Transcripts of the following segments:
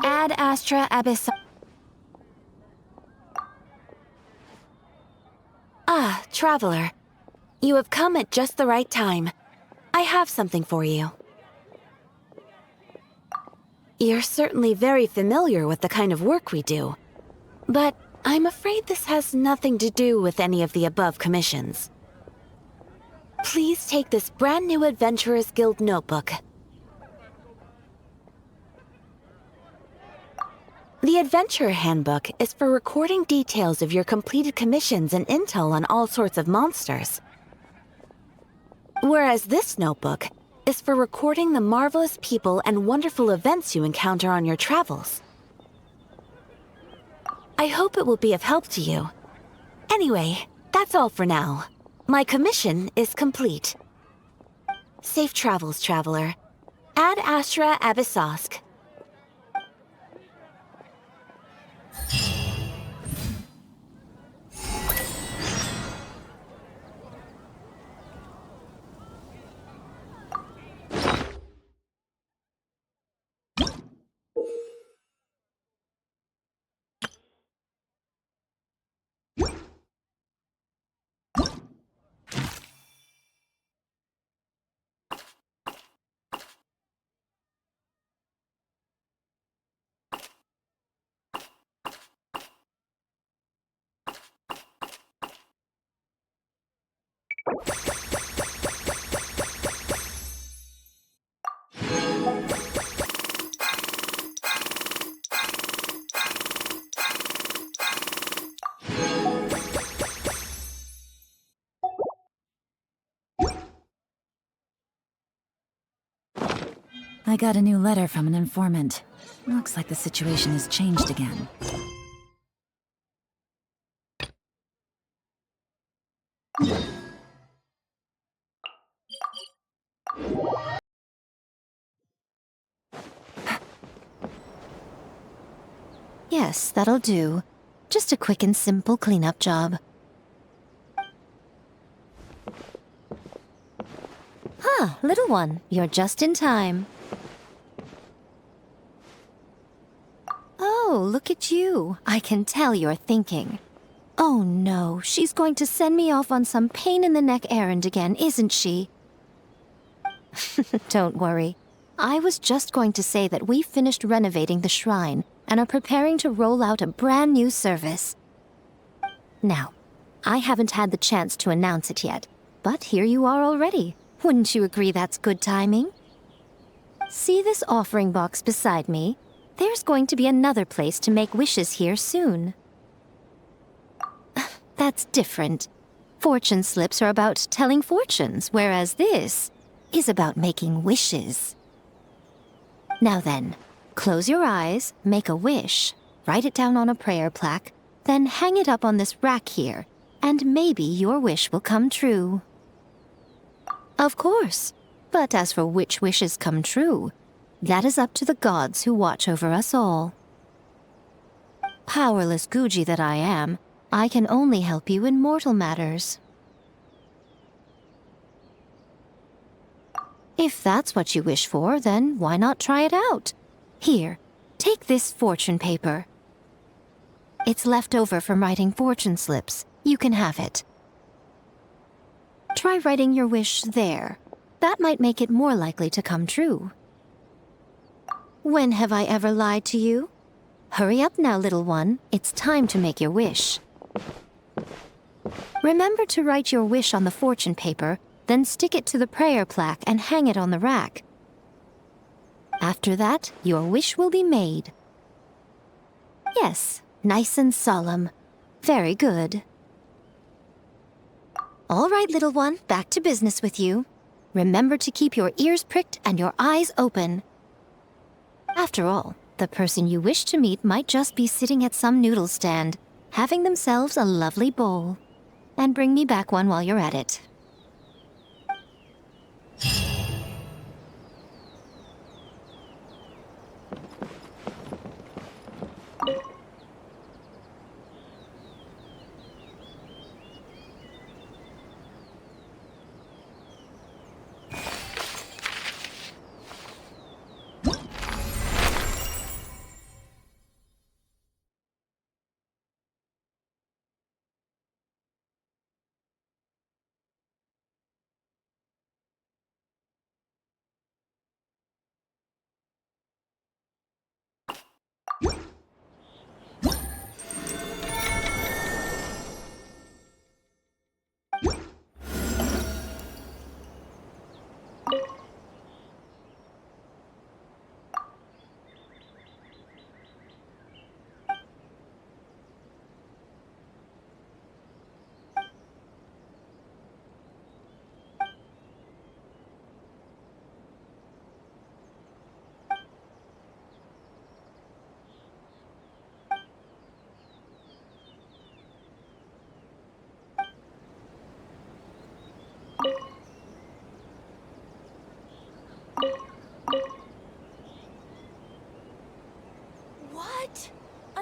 Ad astra abyss. Ah, traveler. You have come at just the right time. I have something for you. You're certainly very familiar with the kind of work we do. But I'm afraid this has nothing to do with any of the above commissions. Please take this brand new Adventurers Guild notebook. The Adventurer Handbook is for recording details of your completed commissions and intel on all sorts of monsters. Whereas this notebook is for recording the marvelous people and wonderful events you encounter on your travels. I hope it will be of help to you. Anyway, that's all for now. My commission is complete. Safe travels, traveler. Ad astra abyssosk. I got a new letter from an informant. Looks like the situation has changed again. Yes, that'll do. Just a quick and simple cleanup job. Ah, little one, you're just in time. Oh, look at you. I can tell you're thinking. Oh no, she's going to send me off on some pain-in-the-neck errand again, isn't she? Don't worry. I was just going to say that we finished renovating the shrine and are preparing to roll out a brand new service. Now, I haven't had the chance to announce it yet, but here you are already. Wouldn't you agree that's good timing? See this offering box beside me? There's going to be another place to make wishes here soon. That's different. Fortune slips are about telling fortunes, whereas this is about making wishes. Now then, close your eyes, make a wish, write it down on a prayer plaque, then hang it up on this rack here, and maybe your wish will come true. Of course, but as for which wishes come true, that is up to the gods who watch over us all. Powerless Guji that I am, I can only help you in mortal matters. If that's what you wish for, then why not try it out? Here, take this fortune paper. It's left over from writing fortune slips. You can have it. Try writing your wish there. That might make it more likely to come true. When have I ever lied to you? Hurry up now, little one. It's time to make your wish. Remember to write your wish on the fortune paper, then stick it to the prayer plaque and hang it on the rack. After that, your wish will be made. Yes, nice and solemn. Very good. All right, little one, back to business with you. Remember to keep your ears pricked and your eyes open. After all, the person you wish to meet might just be sitting at some noodle stand, having themselves a lovely bowl. And bring me back one while you're at it.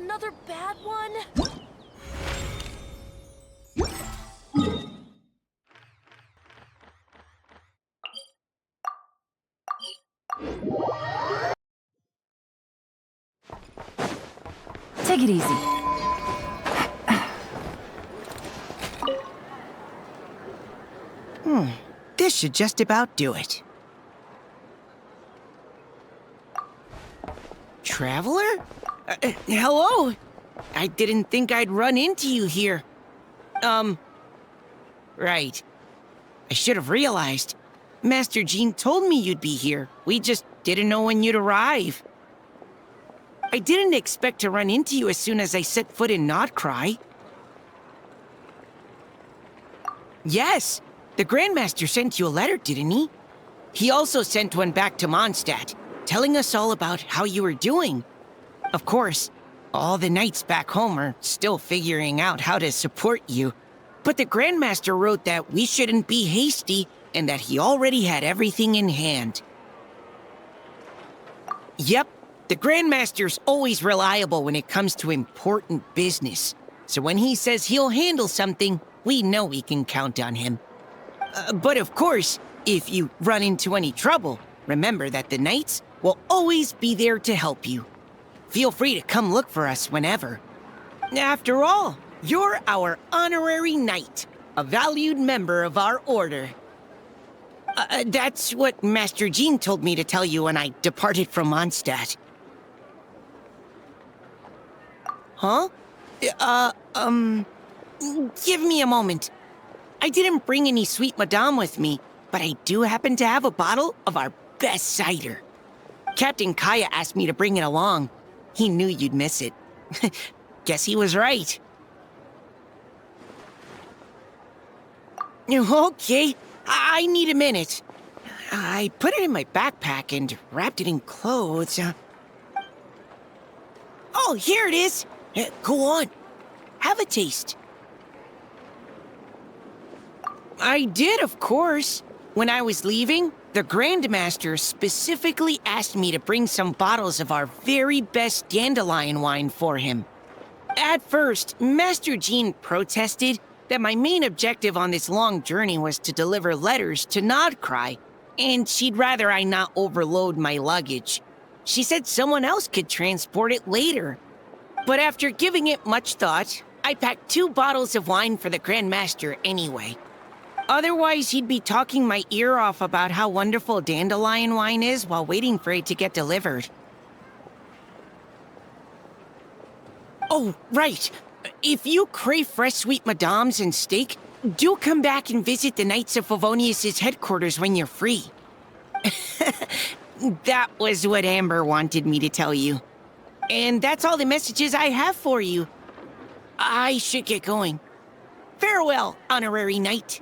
Another bad one? Take it easy. This should just about do it. Traveler? Hello? I didn't think I'd run into you here. Right. I should have realized. Master Jean told me you'd be here. We just didn't know when you'd arrive. I didn't expect to run into you as soon as I set foot in Nodcry. Yes, the Grandmaster sent you a letter, didn't he? He also sent one back to Mondstadt, telling us all about how you were doing. Of course, all the knights back home are still figuring out how to support you. But the Grandmaster wrote that we shouldn't be hasty and that he already had everything in hand. Yep, the Grandmaster's always reliable when it comes to important business. So when he says he'll handle something, we know we can count on him. But of course, if you run into any trouble, remember that the knights will always be there to help you. Feel free to come look for us whenever. After all, you're our honorary knight, a valued member of our order. That's what Master Jean told me to tell you when I departed from Mondstadt. Huh? Give me a moment. I didn't bring any sweet madame with me, but I do happen to have a bottle of our best cider. Captain Kaya asked me to bring it along. He knew you'd miss it. Guess he was right. Okay, I need a minute. I put it in my backpack and wrapped it in clothes. Oh, here it is. Go on. Have a taste. I did, of course. When I was leaving, the Grandmaster specifically asked me to bring some bottles of our very best dandelion wine for him. At first, Master Jean protested that my main objective on this long journey was to deliver letters to Nodcry, and she'd rather I not overload my luggage. She said someone else could transport it later. But after giving it much thought, I packed 2 bottles of wine for the Grandmaster anyway. Otherwise, he'd be talking my ear off about how wonderful dandelion wine is while waiting for it to get delivered. Oh, right. If you crave fresh sweet madames and steak, do come back and visit the Knights of Favonius' headquarters when you're free. That was what Amber wanted me to tell you. And that's all the messages I have for you. I should get going. Farewell, honorary knight.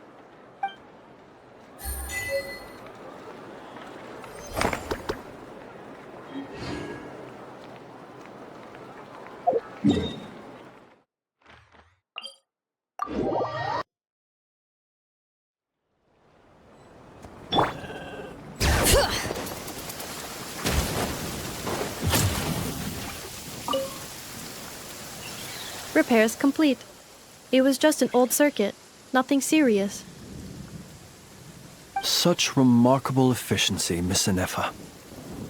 Repairs complete. It was just an old circuit, nothing serious. Such remarkable efficiency, Miss Ineffa.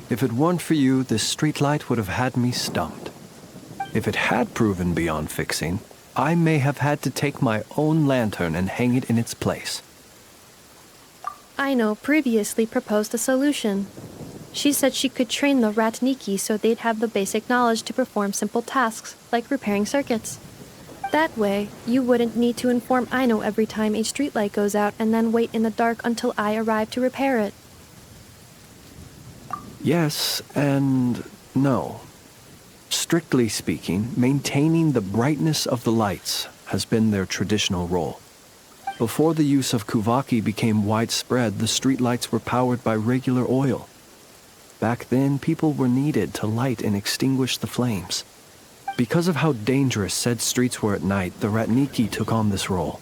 If it weren't for you, this streetlight would have had me stumped. If it had proven beyond fixing, I may have had to take my own lantern and hang it in its place. Aino previously proposed a solution. She said she could train the Ratniki so they'd have the basic knowledge to perform simple tasks, like repairing circuits. That way, you wouldn't need to inform Aino every time a streetlight goes out and then wait in the dark until I arrive to repair it. Yes and no. Strictly speaking, maintaining the brightness of the lights has been their traditional role. Before the use of Kuvaki became widespread, the streetlights were powered by regular oil. Back then, people were needed to light and extinguish the flames. Because of how dangerous said streets were at night, the Ratniki took on this role.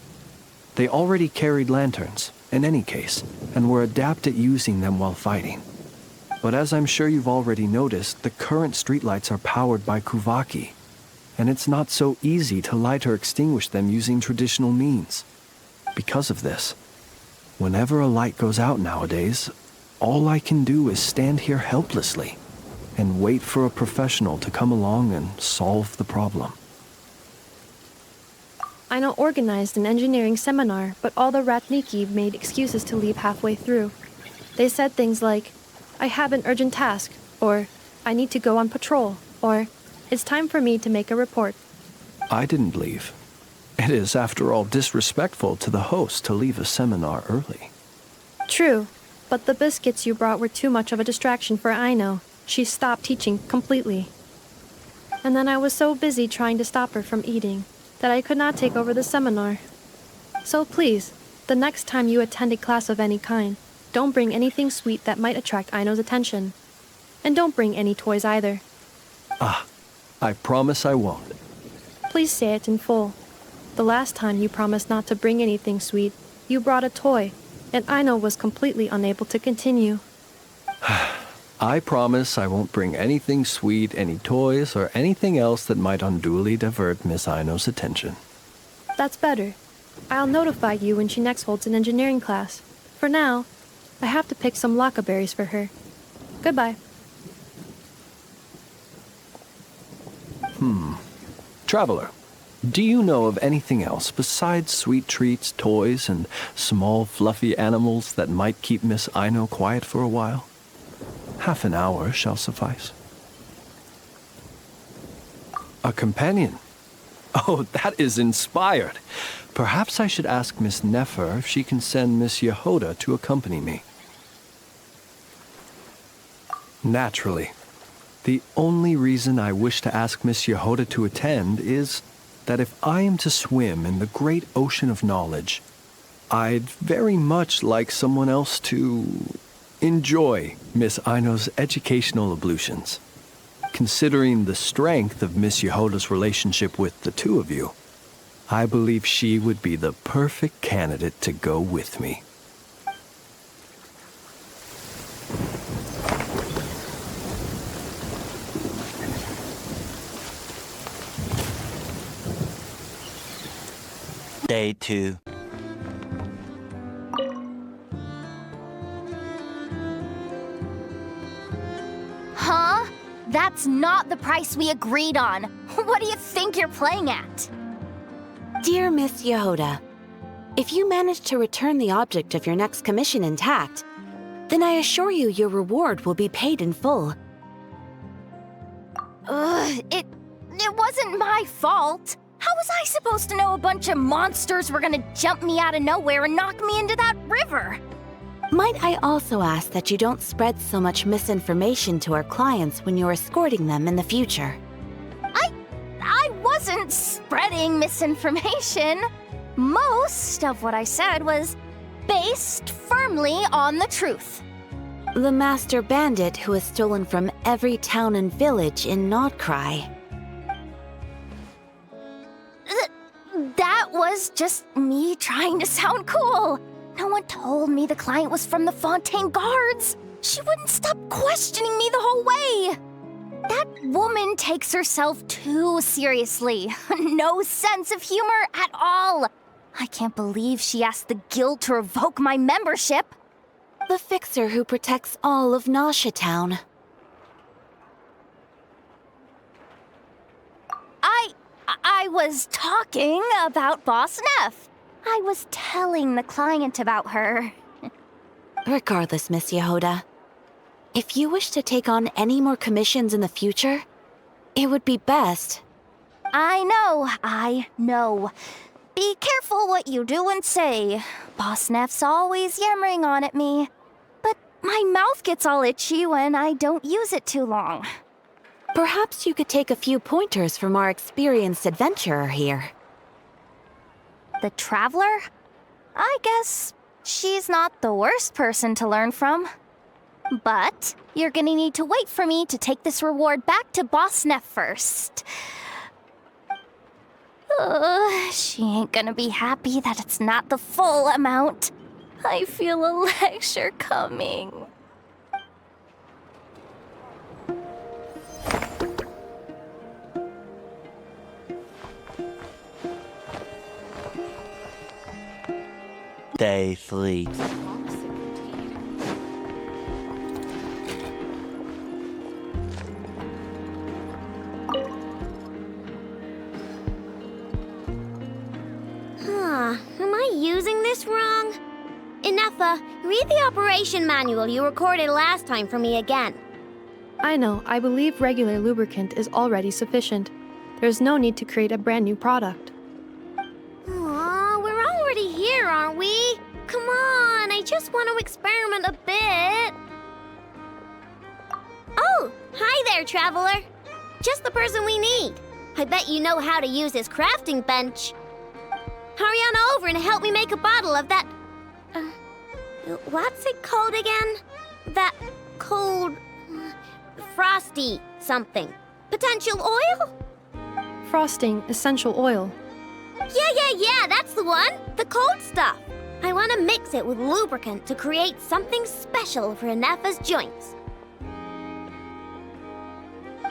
They already carried lanterns, in any case, and were adept at using them while fighting. But as I'm sure you've already noticed, the current streetlights are powered by Kuvaki. and it's not so easy to light or extinguish them using traditional means. Because of this, whenever a light goes out nowadays, all I can do is stand here helplessly and wait for a professional to come along and solve the problem. Aino organized an engineering seminar, but all the Ratniki made excuses to leave halfway through. They said things like, "I have an urgent task," or "I need to go on patrol," or "It's time for me to make a report." I didn't leave. It is, after all, disrespectful to the host to leave a seminar early. True, but the biscuits you brought were too much of a distraction for Aino. She stopped teaching completely. And then I was so busy trying to stop her from eating that I could not take over the seminar. So please, the next time you attend a class of any kind, don't bring anything sweet that might attract Aino's attention. And don't bring any toys either. I promise I won't. Please say it in full. The last time you promised not to bring anything sweet, you brought a toy, and Aino was completely unable to continue. I promise I won't bring anything sweet, any toys, or anything else that might unduly divert Miss Aino's attention. That's better. I'll notify you when she next holds an engineering class. For now, I have to pick some laka berries for her. Goodbye. Traveler, do you know of anything else besides sweet treats, toys, and small fluffy animals that might keep Miss Aino quiet for a while? Half an hour shall suffice. A companion? Oh, that is inspired. Perhaps I should ask Miss Nefer if she can send Miss Jahoda to accompany me. Naturally. The only reason I wish to ask Miss Jahoda to attend is that if I am to swim in the great ocean of knowledge, I'd very much like someone else to enjoy Miss Aino's educational ablutions. Considering the strength of Miss Jahoda's relationship with the two of you, I believe she would be the perfect candidate to go with me. Day 2. Huh? That's not the price we agreed on. What do you think you're playing at? Dear Miss Jahoda, if you manage to return the object of your next commission intact, then I assure you your reward will be paid in full. It wasn't my fault. How was I supposed to know a bunch of monsters were gonna jump me out of nowhere and knock me into that river? Might I also ask that you don't spread so much misinformation to our clients when you're escorting them in the future? I wasn't spreading misinformation. Most of what I said was based firmly on the truth. The master bandit who has stolen from every town and village in Nodcry. That was just me trying to sound cool. No one told me the client was from the Fontaine Guards. She wouldn't stop questioning me the whole way. That woman takes herself too seriously. No sense of humor at all. I can't believe she asked the guild to revoke my membership. The fixer who protects all of Nasha Town. I was talking about Boss Neff. I was telling the client about her. Regardless, Miss Jahoda, if you wish to take on any more commissions in the future, it would be best. I know. Be careful what you do and say. Boss Neff's always yammering on at me. But my mouth gets all itchy when I don't use it too long. Perhaps you could take a few pointers from our experienced adventurer here. The Traveler? I guess she's not the worst person to learn from. But you're gonna need to wait for me to take this reward back to Boss Neff first. She ain't gonna be happy that it's not the full amount. I feel a lecture coming. stay asleep. Am I using this wrong? Ineffa, read the operation manual you recorded last time for me again. I know, I believe regular lubricant is already sufficient. There's no need to create a brand new product. Aw, we're already here, aren't we? Come on, I just want to experiment a bit. Oh, hi there, traveler. Just the person we need. I bet you know how to use this crafting bench. Hurry on over and help me make a bottle of that... what's it called again? That cold... frosty something. Potential oil? Frosting essential oil. Yeah, that's the one. The cold stuff. I want to mix it with lubricant to create something special for Ineffa's joints.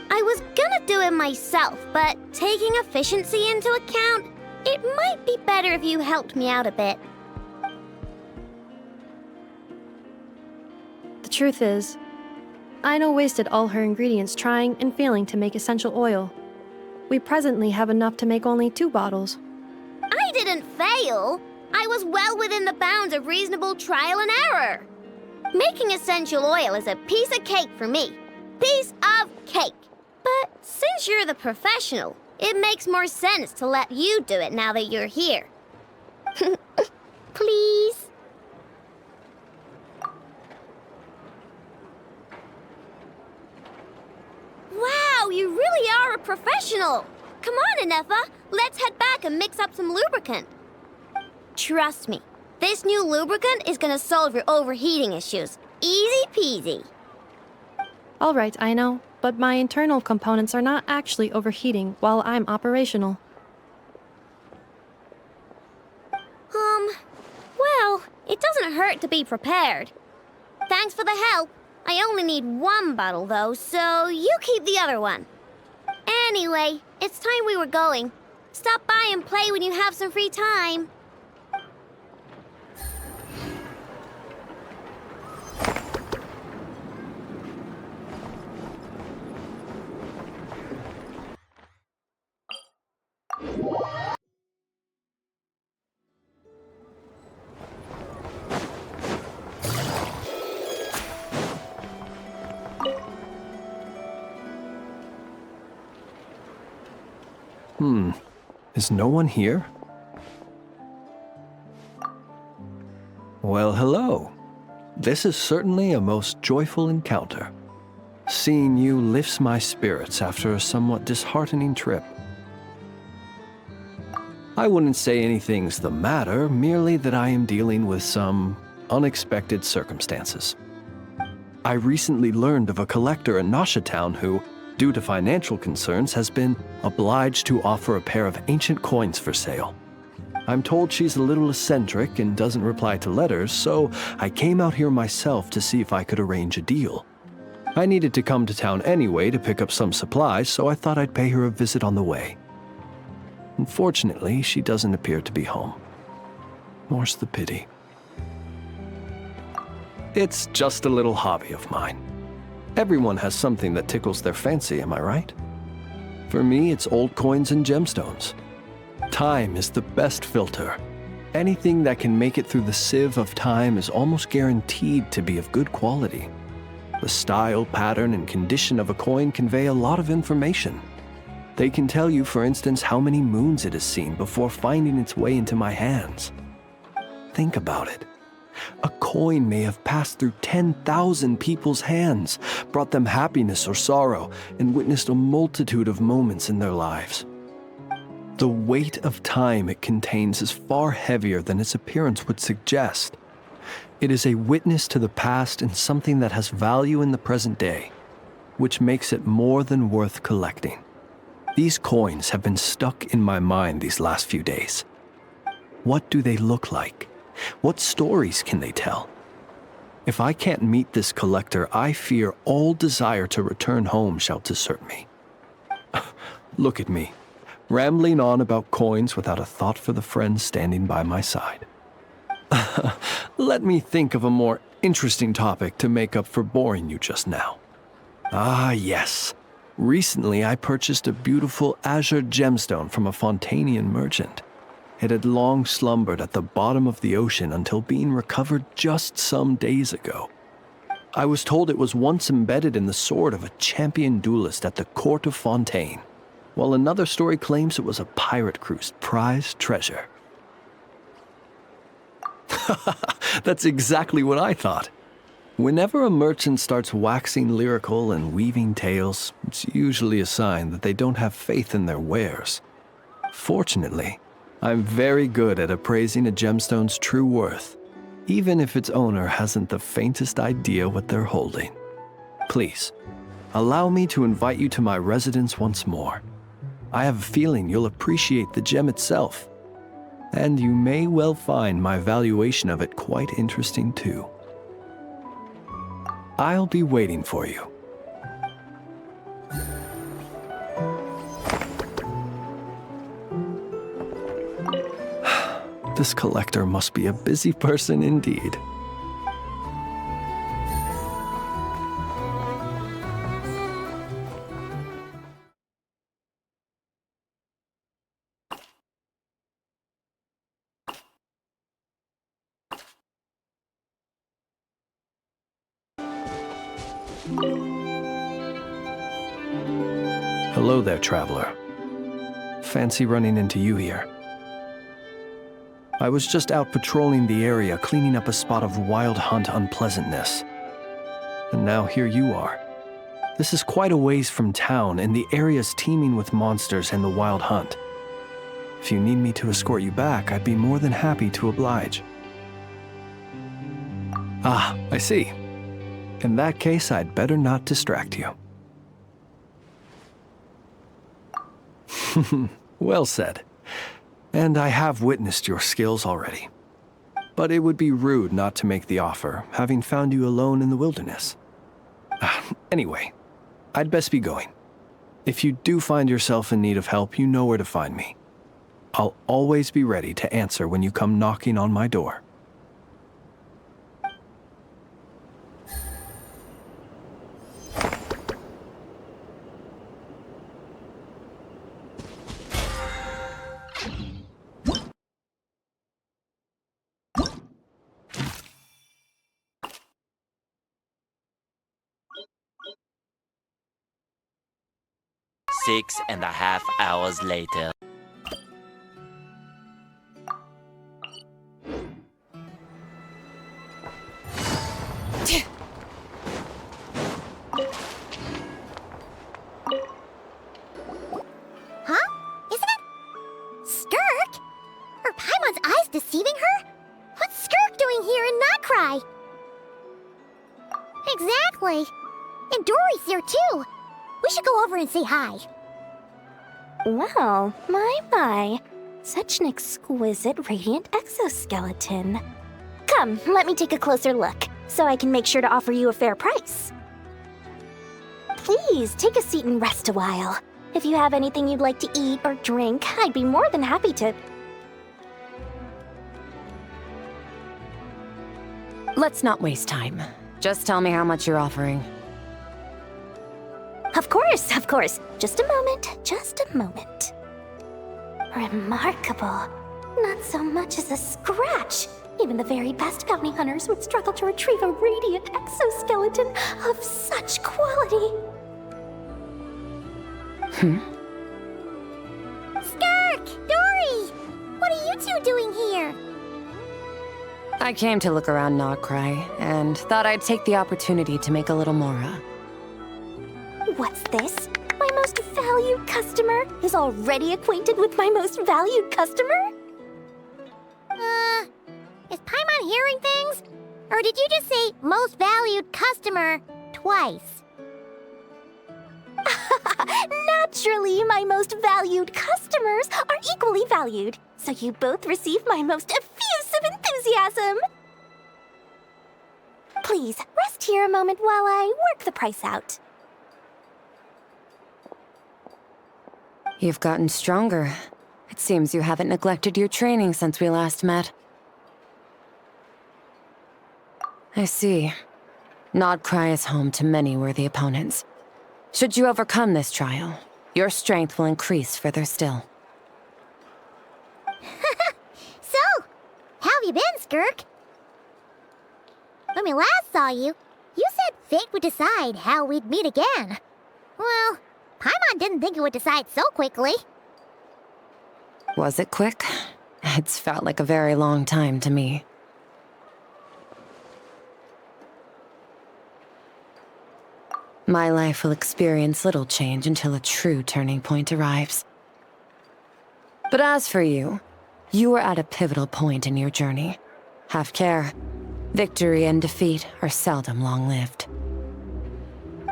I was gonna do it myself, but taking efficiency into account, it might be better if you helped me out a bit. The truth is, Aino wasted all her ingredients trying and failing to make essential oil. We presently have enough to make only 2 bottles. I didn't fail. I was well within the bounds of reasonable trial and error. Making essential oil is a piece of cake for me. Piece of cake. But since you're the professional, it makes more sense to let you do it now that you're here. Please? Wow, you really are a professional! Come on, Ineffa, let's head back and mix up some lubricant. Trust me, this new lubricant is gonna solve your overheating issues. Easy peasy. All right, Aino, but my internal components are not actually overheating while I'm operational. Well, it doesn't hurt to be prepared. Thanks for the help. I only need 1 bottle, though, so you keep the other one. Anyway, it's time we were going. Stop by and play when you have some free time. Is no one here? Well, hello. This is certainly a most joyful encounter. Seeing you lifts my spirits after a somewhat disheartening trip. I wouldn't say anything's the matter, merely that I am dealing with some unexpected circumstances. I recently learned of a collector in Nasha Town who, due to financial concerns, has been obliged to offer a pair of ancient coins for sale. I'm told she's a little eccentric and doesn't reply to letters, so I came out here myself to see if I could arrange a deal. I needed to come to town anyway to pick up some supplies, so I thought I'd pay her a visit on the way. Unfortunately, she doesn't appear to be home. More's the pity. It's just a little hobby of mine. Everyone has something that tickles their fancy, am I right? For me, it's old coins and gemstones. Time is the best filter. Anything that can make it through the sieve of time is almost guaranteed to be of good quality. The style, pattern, and condition of a coin convey a lot of information. They can tell you, for instance, how many moons it has seen before finding its way into my hands. Think about it. A coin may have passed through 10,000 people's hands, brought them happiness or sorrow, and witnessed a multitude of moments in their lives. The weight of time it contains is far heavier than its appearance would suggest. It is a witness to the past and something that has value in the present day, which makes it more than worth collecting. These coins have been stuck in my mind these last few days. What do they look like? What stories can they tell? If I can't meet this collector, I fear all desire to return home shall desert me. Look at me, rambling on about coins without a thought for the friends standing by my side. Let me think of a more interesting topic to make up for boring you just now. Ah, yes. Recently, I purchased a beautiful azure gemstone from a Fontanian merchant. It had long slumbered at the bottom of the ocean until being recovered just some days ago. I was told it was once embedded in the sword of a champion duelist at the court of Fontaine, while another story claims it was a pirate crew's prized treasure. That's exactly what I thought. Whenever a merchant starts waxing lyrical and weaving tales, it's usually a sign that they don't have faith in their wares. Fortunately, I'm very good at appraising a gemstone's true worth, even if its owner hasn't the faintest idea what they're holding. Please, allow me to invite you to my residence once more. I have a feeling you'll appreciate the gem itself, and you may well find my valuation of it quite interesting too. I'll be waiting for you. This collector must be a busy person indeed. Hello there, traveler. Fancy running into you here. I was just out patrolling the area, cleaning up a spot of wild hunt unpleasantness. And now here you are. This is quite a ways from town, and the area's teeming with monsters and the wild hunt. If you need me to escort you back, I'd be more than happy to oblige. Ah, I see. In that case, I'd better not distract you. Well said. And I have witnessed your skills already. But it would be rude not to make the offer, having found you alone in the wilderness. Anyway, I'd best be going. If you do find yourself in need of help, you know where to find me. I'll always be ready to answer when you come knocking on my door. Six and a half hours later. Huh? Isn't it Skirk? Are Paimon's eyes deceiving her? What's Skirk doing here in Notcry? Exactly. And Dory's here too. We should go over and say hi. Well, my. Such an exquisite radiant exoskeleton. Come, let me take a closer look, so I can make sure to offer you a fair price. Please, take a seat and rest a while. If you have anything you'd like to eat or drink, I'd be more than happy to... Let's not waste time. Just tell me how much you're offering. Of course. Just a moment. Remarkable. Not so much as a scratch. Even the very best bounty hunters would struggle to retrieve a radiant exoskeleton of such quality. Skirk! Dory! What are you two doing here? I came to look around Notcry, and thought I'd take the opportunity to make a little Mora. What's this? My most valued customer is already acquainted with my most valued customer? Is Paimon hearing things? Or did you just say most valued customer twice? Naturally, my most valued customers are equally valued, so you both receive my most effusive enthusiasm. Please, rest here a moment while I work the price out. You've gotten stronger. It seems you haven't neglected your training since we last met. I see. Nodcry is home to many worthy opponents. Should you overcome this trial, your strength will increase further still. So, how have you been, Skirk? When we last saw you, you said fate would decide how we'd meet again. Well, Paimon didn't think it would decide so quickly. Was it quick? It's felt like a very long time to me. My life will experience little change until a true turning point arrives. But as for you, you are at a pivotal point in your journey. Have care. Victory and defeat are seldom long-lived.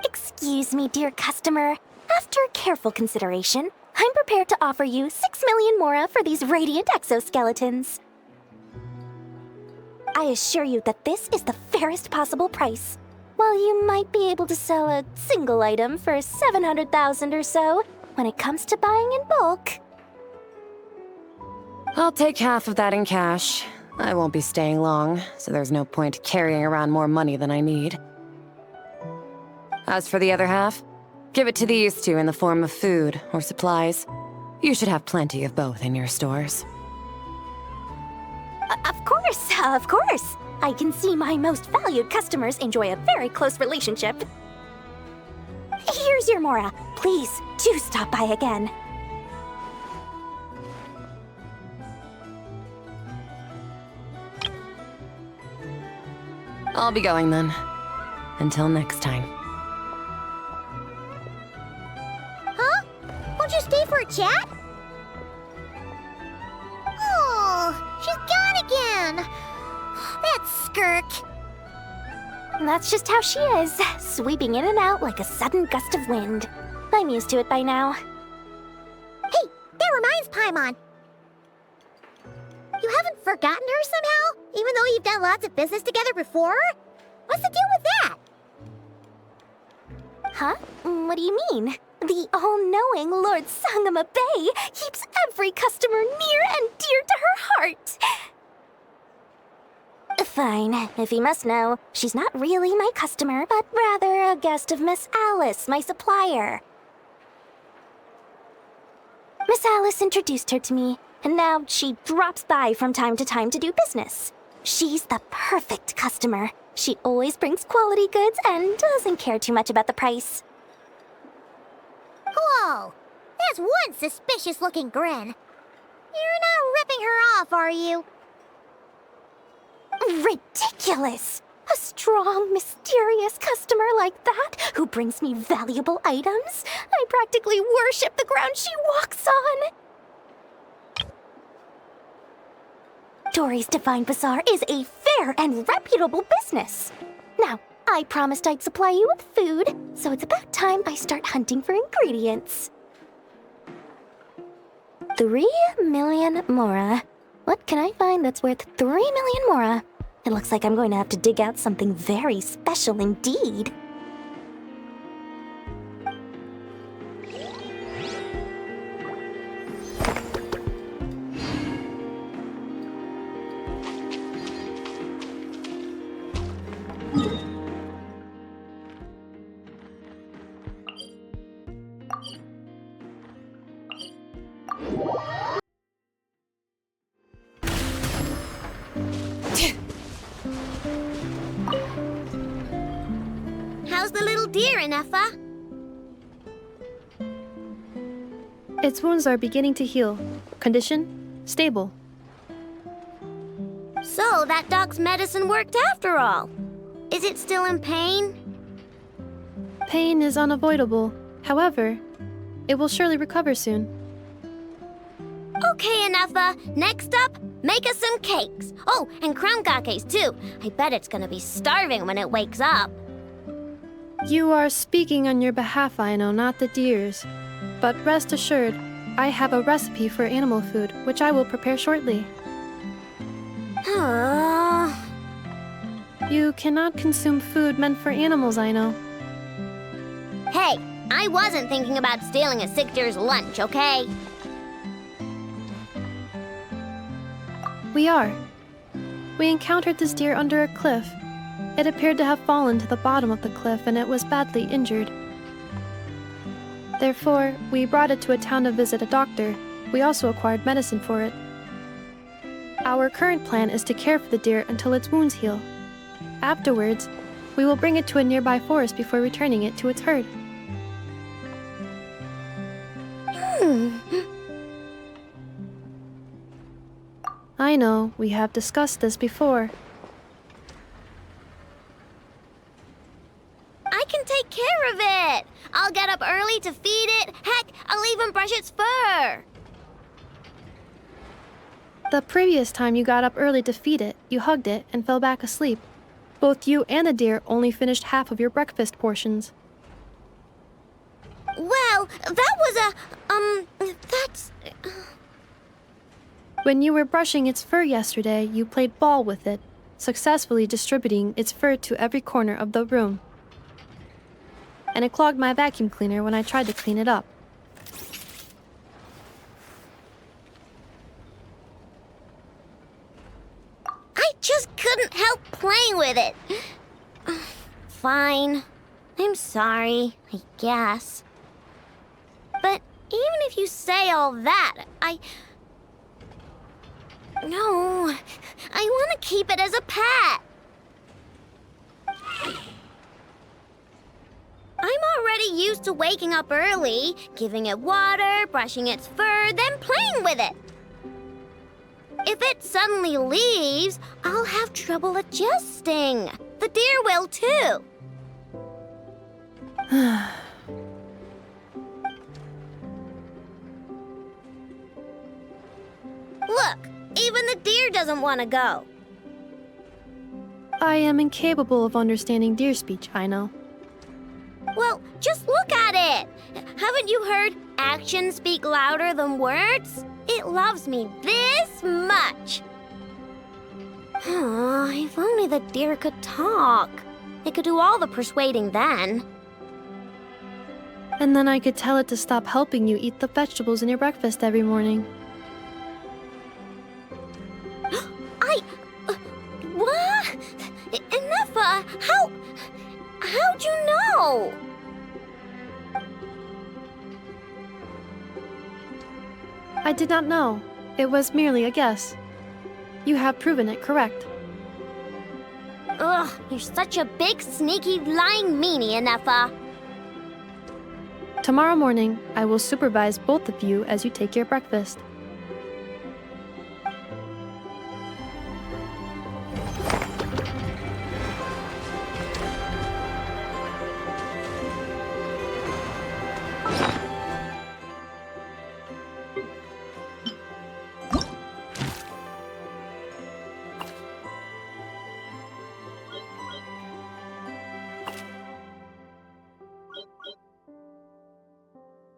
Excuse me, dear customer. After careful consideration, I'm prepared to offer you 6 million mora for these radiant exoskeletons. I assure you that this is the fairest possible price. While you might be able to sell a single item for 700,000 or so, when it comes to buying in bulk... I'll take half of that in cash. I won't be staying long, so there's no point carrying around more money than I need. As for the other half, give it to these two in the form of food or supplies. You should have plenty of both in your stores. Of course. I can see my most valued customers enjoy a very close relationship. Here's your mora. Please, do stop by again. I'll be going then. Until next time. Huh? Won't you stay for a chat? Oh, she's gone again. That Skirk. That's just how she is, sweeping in and out like a sudden gust of wind. I'm used to it by now. Hey, that reminds Paimon. You haven't forgotten her somehow? Even though you've done lots of business together before? What's the deal with that? Huh? What do you mean? The all-knowing Lord Sangama Bay keeps every customer near and dear to her heart. Fine, if you must know, she's not really my customer, but rather a guest of Miss Alice, my supplier. Miss Alice introduced her to me, and now she drops by from time to time to do business. She's the perfect customer. She always brings quality goods and doesn't care too much about the price. Whoa! That's one suspicious-looking grin. You're not ripping her off, are you? Ridiculous! A strong, mysterious customer like that who brings me valuable items? I practically worship the ground she walks on. Dory's Divine Bazaar is a fair and reputable business. Now, I promised I'd supply you with food, so it's about time I start hunting for ingredients. 3 million mora. What can I find that's worth 3 million mora? It looks like I'm going to have to dig out something very special indeed. How's the little deer, Ineffa? Its wounds are beginning to heal. Condition? Stable. So, that dog's medicine worked after all. Is it still in pain? Pain is unavoidable. However, it will surely recover soon. Okay, Ineffa. Next up, make us some cakes. Oh, and crown gakes too. I bet it's gonna be starving when it wakes up. You are speaking on your behalf, Aino, not the deer's. But rest assured, I have a recipe for animal food, which I will prepare shortly. You cannot consume food meant for animals, Aino. Hey, I wasn't thinking about stealing a sick deer's lunch, okay? We are. We encountered this deer under a cliff. It appeared to have fallen to the bottom of the cliff and it was badly injured. Therefore, we brought it to a town to visit a doctor. We also acquired medicine for it. Our current plan is to care for the deer until its wounds heal. Afterwards, we will bring it to a nearby forest before returning it to its herd. I know, we have discussed this before. I can take care of it! I'll get up early to feed it. Heck, I'll even brush its fur! The previous time you got up early to feed it, you hugged it and fell back asleep. Both you and the deer only finished half of your breakfast portions. Well, that was that's... When you were brushing its fur yesterday, you played ball with it, successfully distributing its fur to every corner of the room. And it clogged my vacuum cleaner when I tried to clean it up. I just couldn't help playing with it. Fine. I'm sorry, I guess. But even if you say all that, No, I want to keep it as a pet. I'm already used to waking up early, giving it water, brushing its fur, then playing with it. If it suddenly leaves, I'll have trouble adjusting. The deer will too. Look, even the deer doesn't want to go. I am incapable of understanding deer speech, Aino. Well, just look at it. Haven't you heard actions speak louder than words? It loves me this much. If only the deer could talk. It could do all the persuading then. And then I could tell it to stop helping you eat the vegetables in your breakfast every morning. What? Ineffa, how'd you know? I did not know. It was merely a guess. You have proven it correct. Ugh, you're such a big, sneaky, lying meanie, Ineffa. Tomorrow morning, I will supervise both of you as you take your breakfast.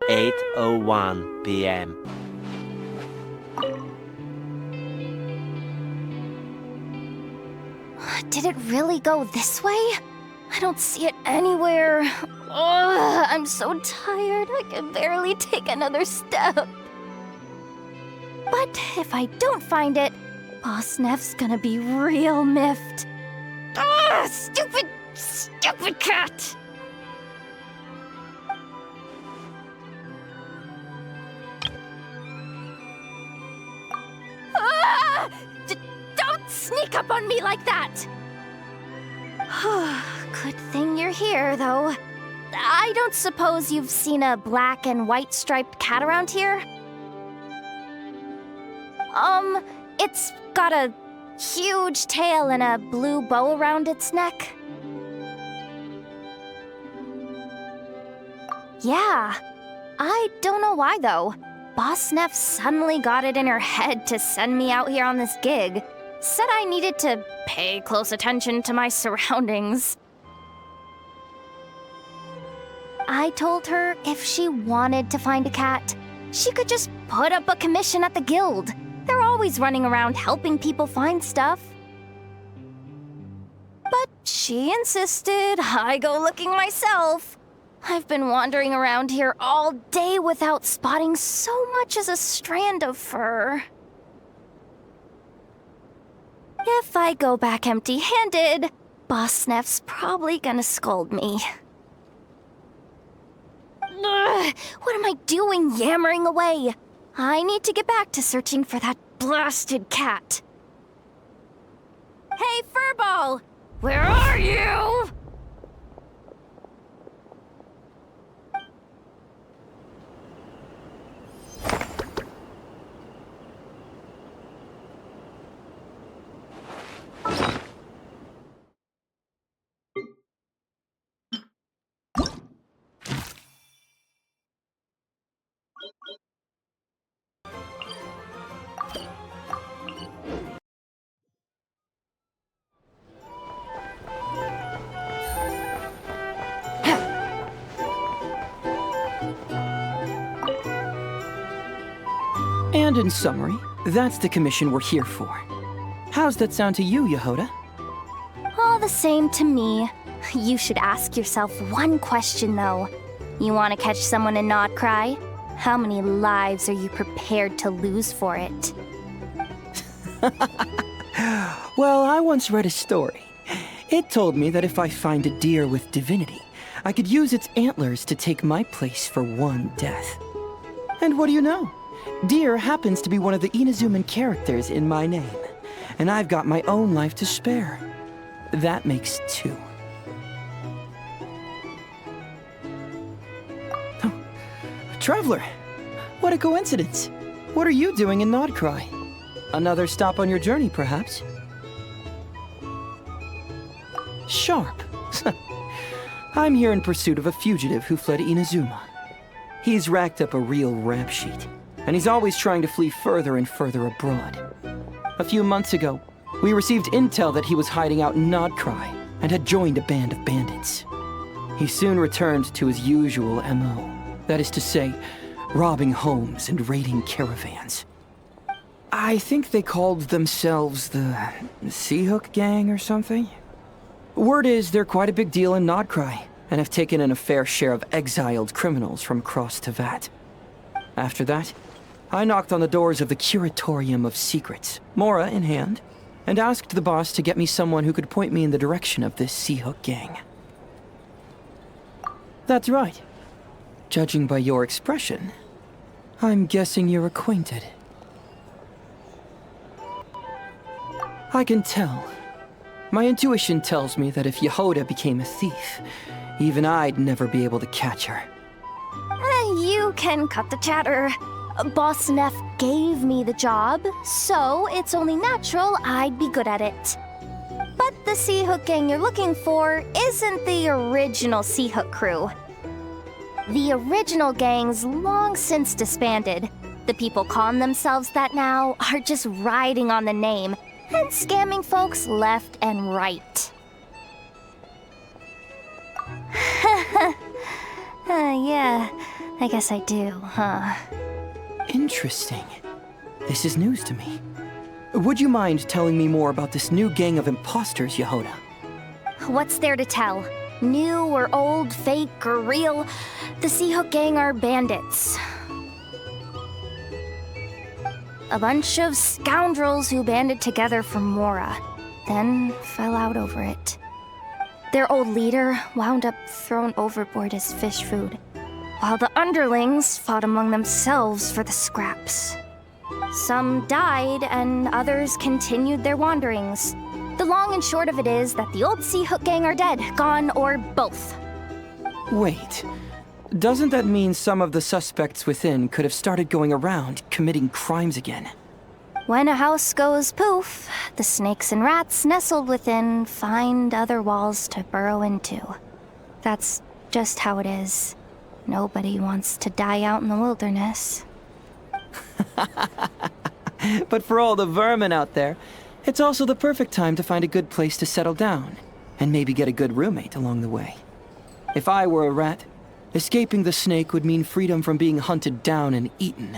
(8:01 p.m.) Did it really go this way? I don't see it anywhere. Ugh, I'm so tired, I can barely take another step. But if I don't find it, Boss Neff's gonna be real miffed. Ugh, stupid cat! Don't sneak up on me like that! Good thing you're here, though. I don't suppose you've seen a black and white striped cat around here? It's got a huge tail and a blue bow around its neck. Yeah. I don't know why, though. Boss Neff suddenly got it in her head to send me out here on this gig. Said I needed to pay close attention to my surroundings. I told her if she wanted to find a cat, she could just put up a commission at the guild. They're always running around helping people find stuff. But she insisted I go looking myself. I've been wandering around here all day without spotting so much as a strand of fur. If I go back empty-handed, Boss Neff's probably gonna scold me. Ugh, what am I doing yammering away? I need to get back to searching for that blasted cat. Hey, Furball! Where are you? And in summary, that's the commission we're here for. How's that sound to you, Jahoda? All the same to me. You should ask yourself one question, though. You want to catch someone and not cry? How many lives are you prepared to lose for it? Well, I once read a story. It told me that if I find a deer with divinity, I could use its antlers to take my place for one death. And what do you know? Deer happens to be one of the Inazuman characters in my name, and I've got my own life to spare. That makes 2. Oh, Traveler, what a coincidence. What are you doing in Nodcry? Another stop on your journey, perhaps? Sharp. I'm here in pursuit of a fugitive who fled Inazuma. He's racked up a real rap sheet, and he's always trying to flee further and further abroad. A few months ago, we received intel that he was hiding out in Nodcry and had joined a band of bandits. He soon returned to his usual MO, that is to say, robbing homes and raiding caravans. I think they called themselves the Seahook Gang or something. Word is they're quite a big deal in Nodcry and have taken in a fair share of exiled criminals from across Tevat. After that, I knocked on the doors of the Curatorium of Secrets, Mora in hand, and asked the boss to get me someone who could point me in the direction of this Seahook Gang. That's right. Judging by your expression, I'm guessing you're acquainted. I can tell. My intuition tells me that if Jahoda became a thief, even I'd never be able to catch her. You can cut the chatter. Boss Neff gave me the job, so it's only natural I'd be good at it. But the Seahook Gang you're looking for isn't the original Seahook crew. The original gang's long since disbanded. The people calling themselves that now are just riding on the name and scamming folks left and right. Yeah, I guess I do, huh? Interesting. This is news to me. Would you mind telling me more about this new gang of imposters, Jahoda? What's there to tell? New or old, fake or real, the Seahook Gang are bandits. A bunch of scoundrels who banded together for Mora, then fell out over it. Their old leader wound up thrown overboard as fish food, while the underlings fought among themselves for the scraps. Some died, and others continued their wanderings. The long and short of it is that the old Seahook Gang are dead, gone, or both. Wait. Doesn't that mean some of the suspects within could have started going around committing crimes again? When a house goes poof, the snakes and rats nestled within find other walls to burrow into. That's just how it is. Nobody wants to die out in the wilderness. But for all the vermin out there, it's also the perfect time to find a good place to settle down, and maybe get a good roommate along the way. If I were a rat, escaping the snake would mean freedom from being hunted down and eaten.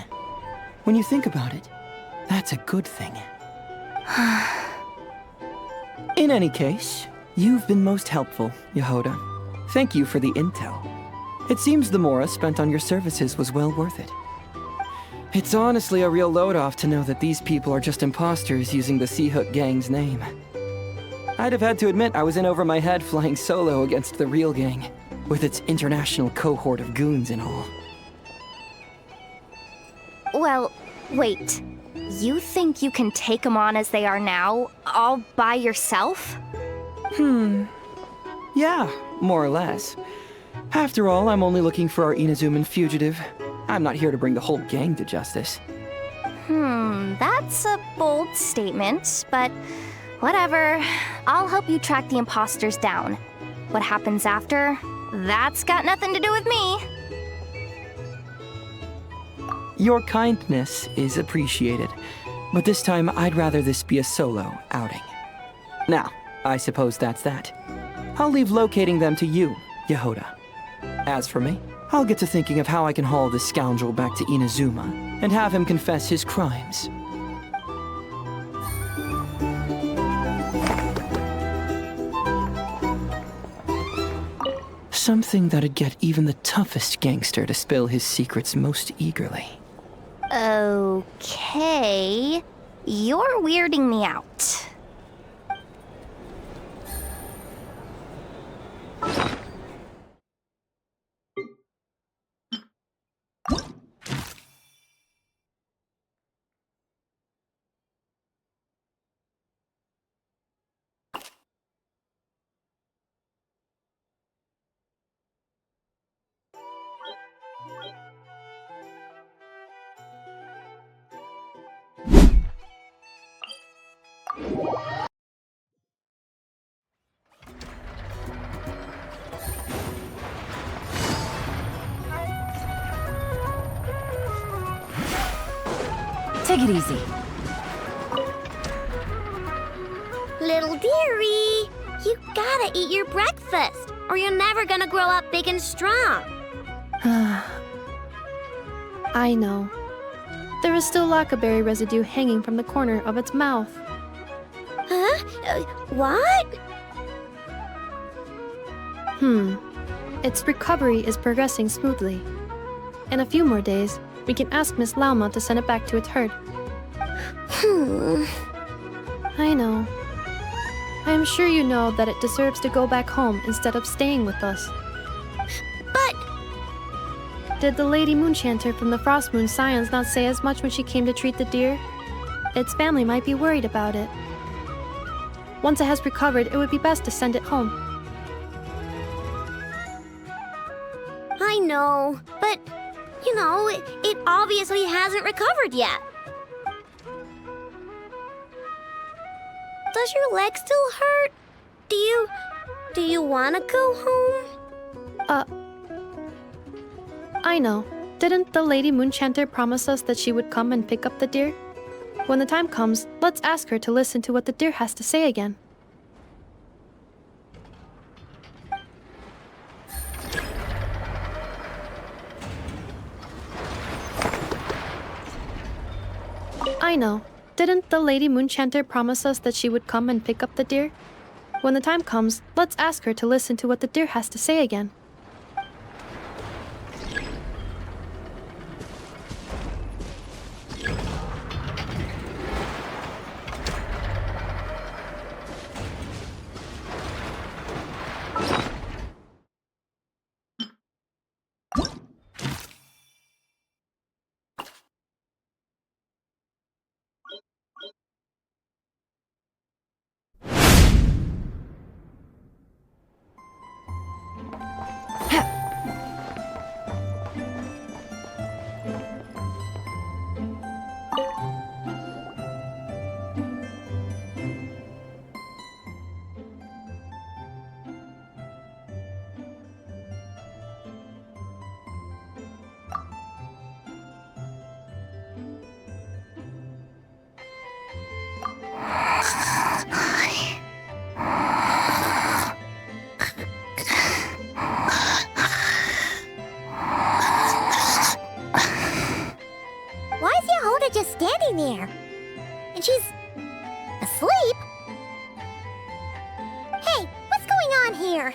When you think about it, that's a good thing. In any case, you've been most helpful, Jahoda. Thank you for the intel. It seems the Mora spent on your services was well worth it. It's honestly a real load-off to know that these people are just imposters using the Seahook Gang's name. I'd have had to admit I was in over my head flying solo against the real gang, with its international cohort of goons and all. Well, wait. You think you can take them on as they are now, all by yourself? Yeah, more or less. After all, I'm only looking for our Inazuman fugitive. I'm not here to bring the whole gang to justice. That's a bold statement, but whatever. I'll help you track the imposters down. What happens after? That's got nothing to do with me. Your kindness is appreciated, but this time I'd rather this be a solo outing. Now, I suppose that's that. I'll leave locating them to you, Jahoda. As for me, I'll get to thinking of how I can haul this scoundrel back to Inazuma and have him confess his crimes. Something that'd get even the toughest gangster to spill his secrets most eagerly. Okay. You're weirding me out. Take it easy. Little dearie, you gotta eat your breakfast, or you're never gonna grow up big and strong. I know. There is still lacquerberry residue hanging from the corner of its mouth. Huh? What? Its recovery is progressing smoothly. In a few more days, we can ask Miss Lauma to send it back to its herd. I know. I am sure you know that it deserves to go back home instead of staying with us. But... Did the Lady Moonchanter from the Frost Moon Scions not say as much when she came to treat the deer? Its family might be worried about it. Once it has recovered, it would be best to send it home. I know, but... You know, it obviously hasn't recovered yet. Does your leg still hurt? Do you want to go home? I know. Didn't the Lady Moonchanter promise us that she would come and pick up the deer? When the time comes, let's ask her to listen to what the deer has to say again. I know. Didn't the Lady Moonchanter promise us that she would come and pick up the deer? When the time comes, let's ask her to listen to what the deer has to say again. Just standing there. And she's... asleep? Hey, what's going on here?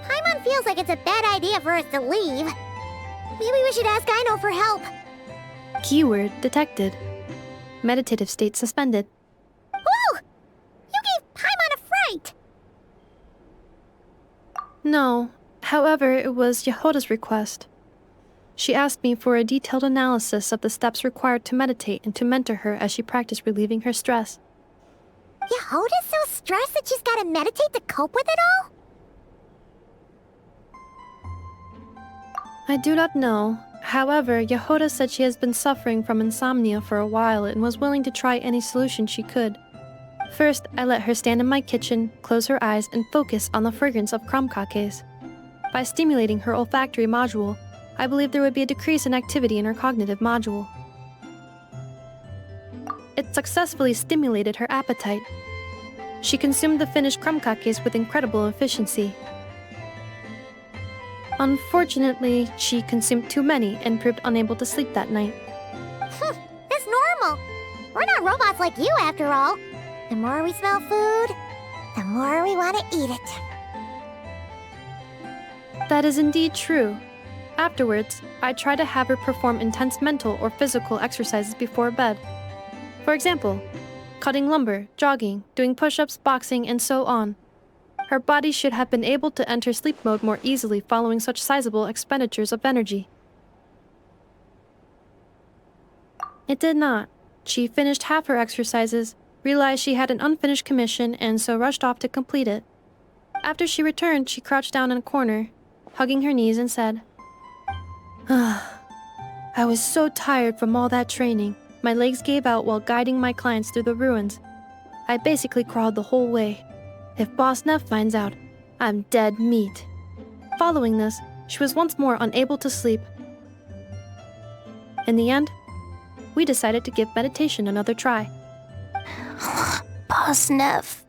Paimon feels like it's a bad idea for us to leave. Maybe we should ask Aino for help. Keyword detected. Meditative state suspended. Whoa! You gave Paimon a fright! No. However, it was Jahoda's request. She asked me for a detailed analysis of the steps required to meditate and to mentor her as she practiced relieving her stress. Jahoda's so stressed that she's gotta meditate to cope with it all? I do not know. However, Jahoda said she has been suffering from insomnia for a while and was willing to try any solution she could. First, I let her stand in my kitchen, close her eyes, and focus on the fragrance of crumb cakes. By stimulating her olfactory module, I believe there would be a decrease in activity in her cognitive module. It successfully stimulated her appetite. She consumed the finished crumb cakes with incredible efficiency. Unfortunately, she consumed too many and proved unable to sleep that night. That's normal. We're not robots like you, after all. The more we smell food, the more we want to eat it. That is indeed true. Afterwards, I try to have her perform intense mental or physical exercises before bed. For example, cutting lumber, jogging, doing push-ups, boxing, and so on. Her body should have been able to enter sleep mode more easily following such sizable expenditures of energy. It did not. She finished half her exercises, realized she had an unfinished commission, and so rushed off to complete it. After she returned, she crouched down in a corner, hugging her knees, and said, I was so tired from all that training. My legs gave out while guiding my clients through the ruins. I basically crawled the whole way. If Boss Neff finds out, I'm dead meat. Following this, she was once more unable to sleep. In the end, we decided to give meditation another try. Boss Neff.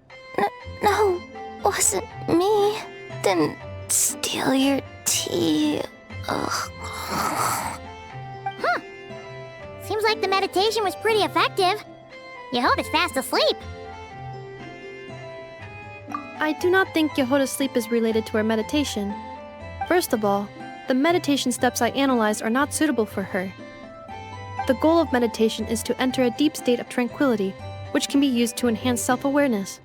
No, wasn't me. Didn't steal your tea. Ugh. Seems like the meditation was pretty effective. Jahoda's fast asleep. I do not think Jahoda's sleep is related to her meditation. First of all, the meditation steps I analyzed are not suitable for her. The goal of meditation is to enter a deep state of tranquility, which can be used to enhance self-awareness.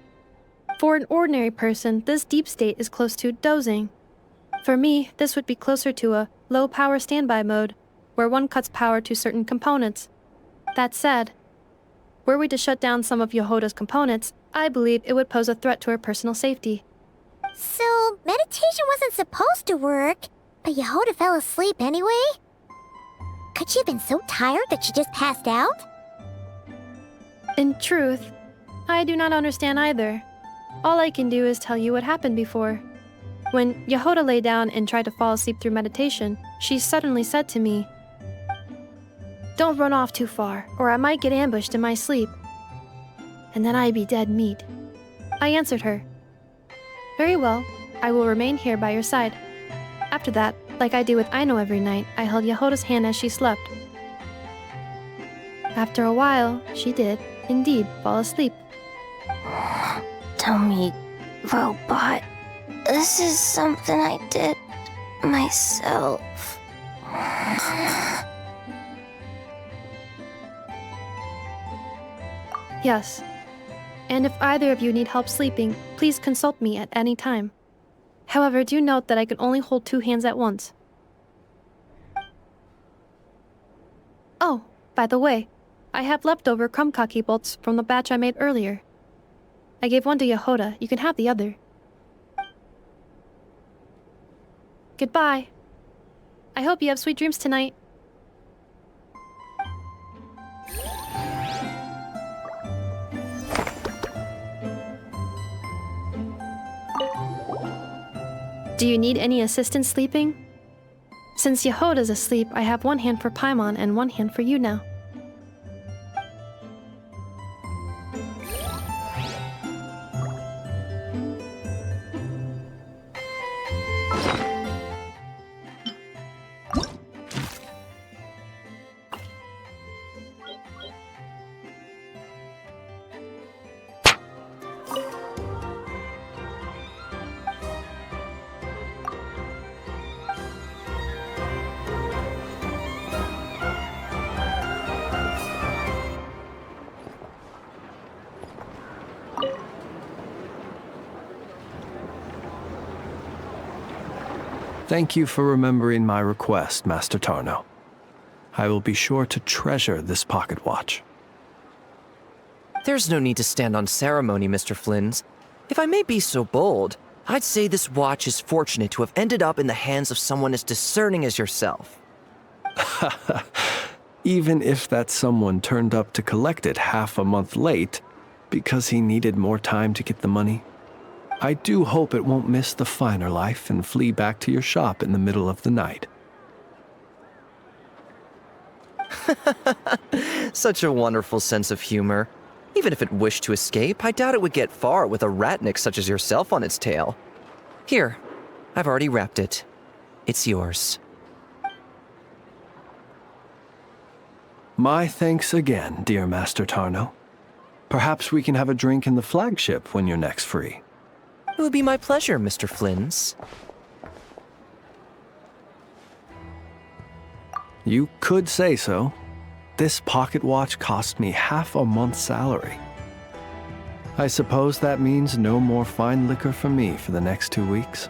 For an ordinary person, this deep state is close to dozing. For me, this would be closer to a low-power standby mode, where one cuts power to certain components. That said, were we to shut down some of Jahoda's components, I believe it would pose a threat to her personal safety. So, meditation wasn't supposed to work, but Jahoda fell asleep anyway? Could she have been so tired that she just passed out? In truth, I do not understand either. All I can do is tell you what happened before. When Jahoda lay down and tried to fall asleep through meditation, she suddenly said to me, "Don't run off too far, or I might get ambushed in my sleep. And then I'd be dead meat." I answered her, "Very well, I will remain here by your side." After that, like I do with Aino every night, I held Jahoda's hand as she slept. After a while, she did, indeed, fall asleep. Dummy robot. This is something I did myself. Yes. And if either of you need help sleeping, please consult me at any time. However, do note that I can only hold 2 hands at once. Oh, by the way, I have leftover crumb kaki bolts from the batch I made earlier. I gave one to Jahoda. You can have the other. Goodbye. I hope you have sweet dreams tonight. Do you need any assistance sleeping? Since Jahoda's asleep, I have 1 hand for Paimon and 1 hand for you now. Thank you for remembering my request, Master Tarno. I will be sure to treasure this pocket watch. There's no need to stand on ceremony, Mr. Flins. If I may be so bold, I'd say this watch is fortunate to have ended up in the hands of someone as discerning as yourself. Even if that someone turned up to collect it half a month late because he needed more time to get the money, I do hope it won't miss the finer life and flee back to your shop in the middle of the night. Such a wonderful sense of humor. Even if it wished to escape, I doubt it would get far with a ratnik such as yourself on its tail. Here, I've already wrapped it. It's yours. My thanks again, dear Master Tarno. Perhaps we can have a drink in the flagship when you're next free. It would be my pleasure, Mr. Flins. You could say so. This pocket watch cost me half a month's salary. I suppose that means no more fine liquor for me for the next 2 weeks.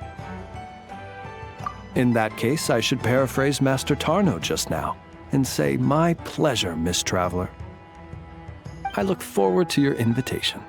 In that case, I should paraphrase Master Tarno just now and say, my pleasure, Miss Traveler. I look forward to your invitation.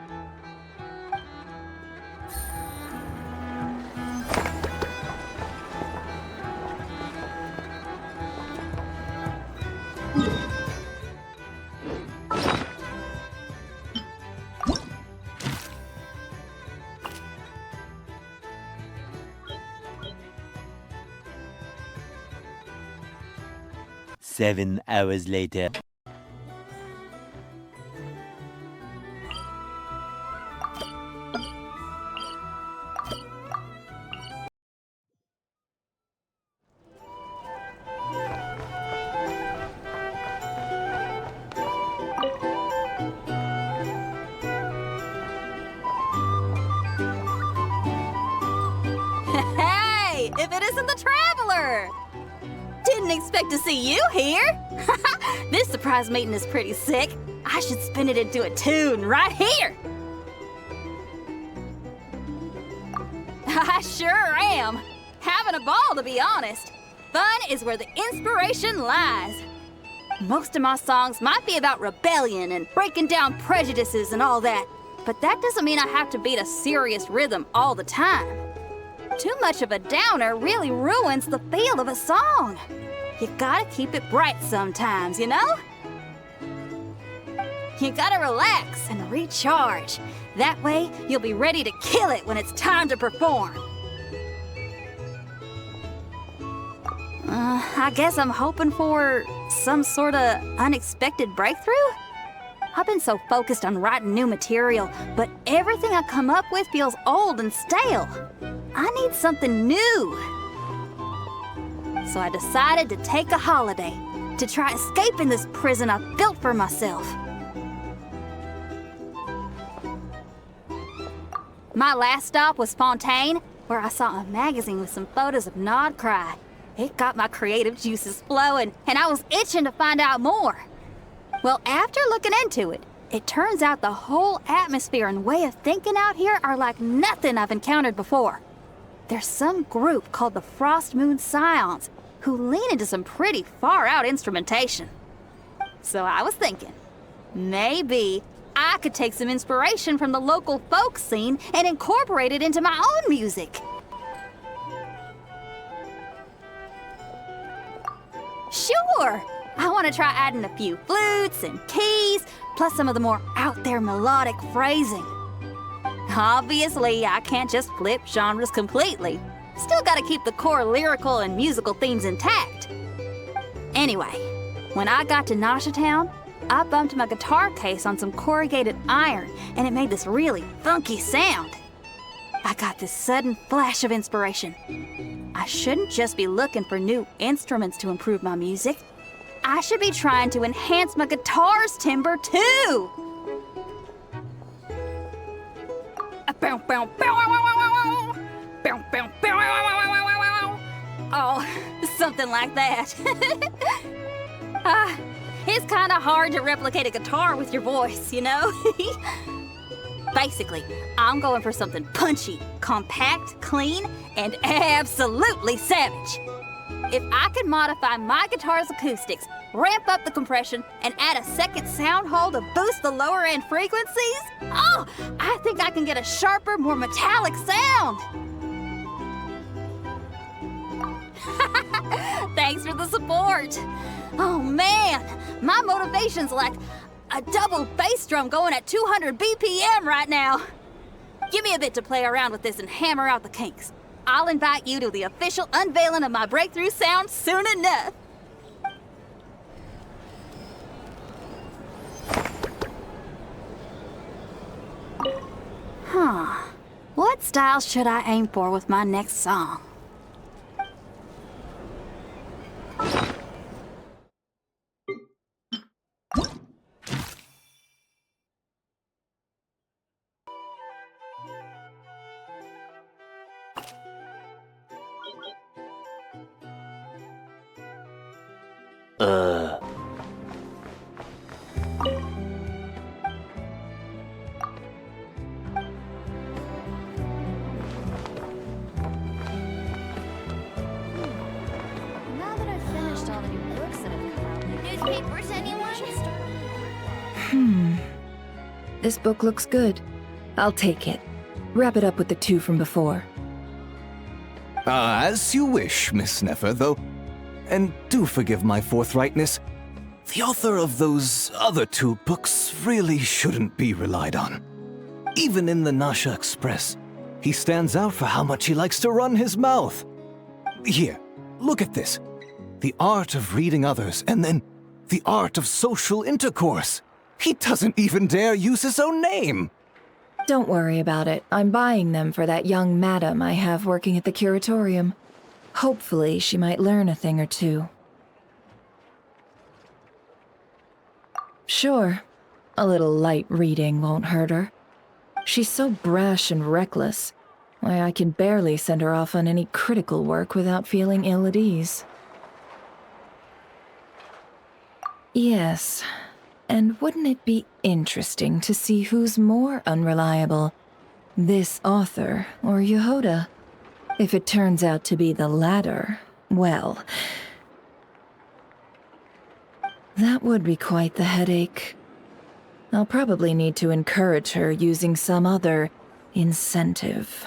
Seven hours later. Hey, if it isn't the Traveler! Didn't expect to see you here. This surprise meeting is pretty sick. I should spin it into a tune right here. I sure am. Having a ball, to be honest. Fun is where the inspiration lies. Most of my songs might be about rebellion and breaking down prejudices and all that, but that doesn't mean I have to beat a serious rhythm all the time. Too much of a downer really ruins the feel of a song. You gotta keep it bright sometimes, you know? You gotta relax and recharge. That way, you'll be ready to kill it when it's time to perform. I guess I'm hoping for some sort of unexpected breakthrough? I've been so focused on writing new material, but everything I come up with feels old and stale. I need something new. So I decided to take a holiday to try escaping this prison I've built for myself. My last stop was Fontaine, where I saw a magazine with some photos of Nod Cry. It got my creative juices flowing, and I was itching to find out more. Well, after looking into it, it turns out the whole atmosphere and way of thinking out here are like nothing I've encountered before. There's some group called the Frost Moon Scions who lean into some pretty far-out instrumentation. So I was thinking, maybe I could take some inspiration from the local folk scene and incorporate it into my own music. Sure! I want to try adding a few flutes and keys, plus some of the more out-there melodic phrasing. Obviously, I can't just flip genres completely. Still gotta keep the core lyrical and musical themes intact. Anyway, when I got to Nasha Town, I bumped my guitar case on some corrugated iron, and it made this really funky sound. I got this sudden flash of inspiration. I shouldn't just be looking for new instruments to improve my music. I should be trying to enhance my guitar's timbre too. Oh, something like that. It's kind of hard to replicate a guitar with your voice, you know? Basically, I'm going for something punchy, compact, clean, and absolutely savage. If I could modify my guitar's acoustics, ramp up the compression, and add a second sound hole to boost the lower end frequencies, oh, I think I can get a sharper, more metallic sound. Thanks for the support. Oh man, my motivation's like a double bass drum going at 200 BPM right now. Give me a bit to play around with this and hammer out the kinks. I'll invite you to the official unveiling of my breakthrough sound soon enough. Huh. What style should I aim for with my next song? Now that I've finished all the new books that have come out, newspapers, anyone? This book looks good. I'll take it. Wrap it up with the 2 from before. As you wish, Miss Neffer, though. And do forgive my forthrightness. The author of those other 2 books really shouldn't be relied on. Even in the Nasha Express, he stands out for how much he likes to run his mouth. Here, look at this. The art of reading others, and then the art of social intercourse. He doesn't even dare use his own name. Don't worry about it. I'm buying them for that young madam I have working at the curatorium. Hopefully, she might learn a thing or 2. Sure, a little light reading won't hurt her. She's so brash and reckless. Why, I can barely send her off on any critical work without feeling ill at ease. Yes, and wouldn't it be interesting to see who's more unreliable? This author or Jahoda? If it turns out to be the latter, well, that would be quite the headache. I'll probably need to encourage her using some other incentive.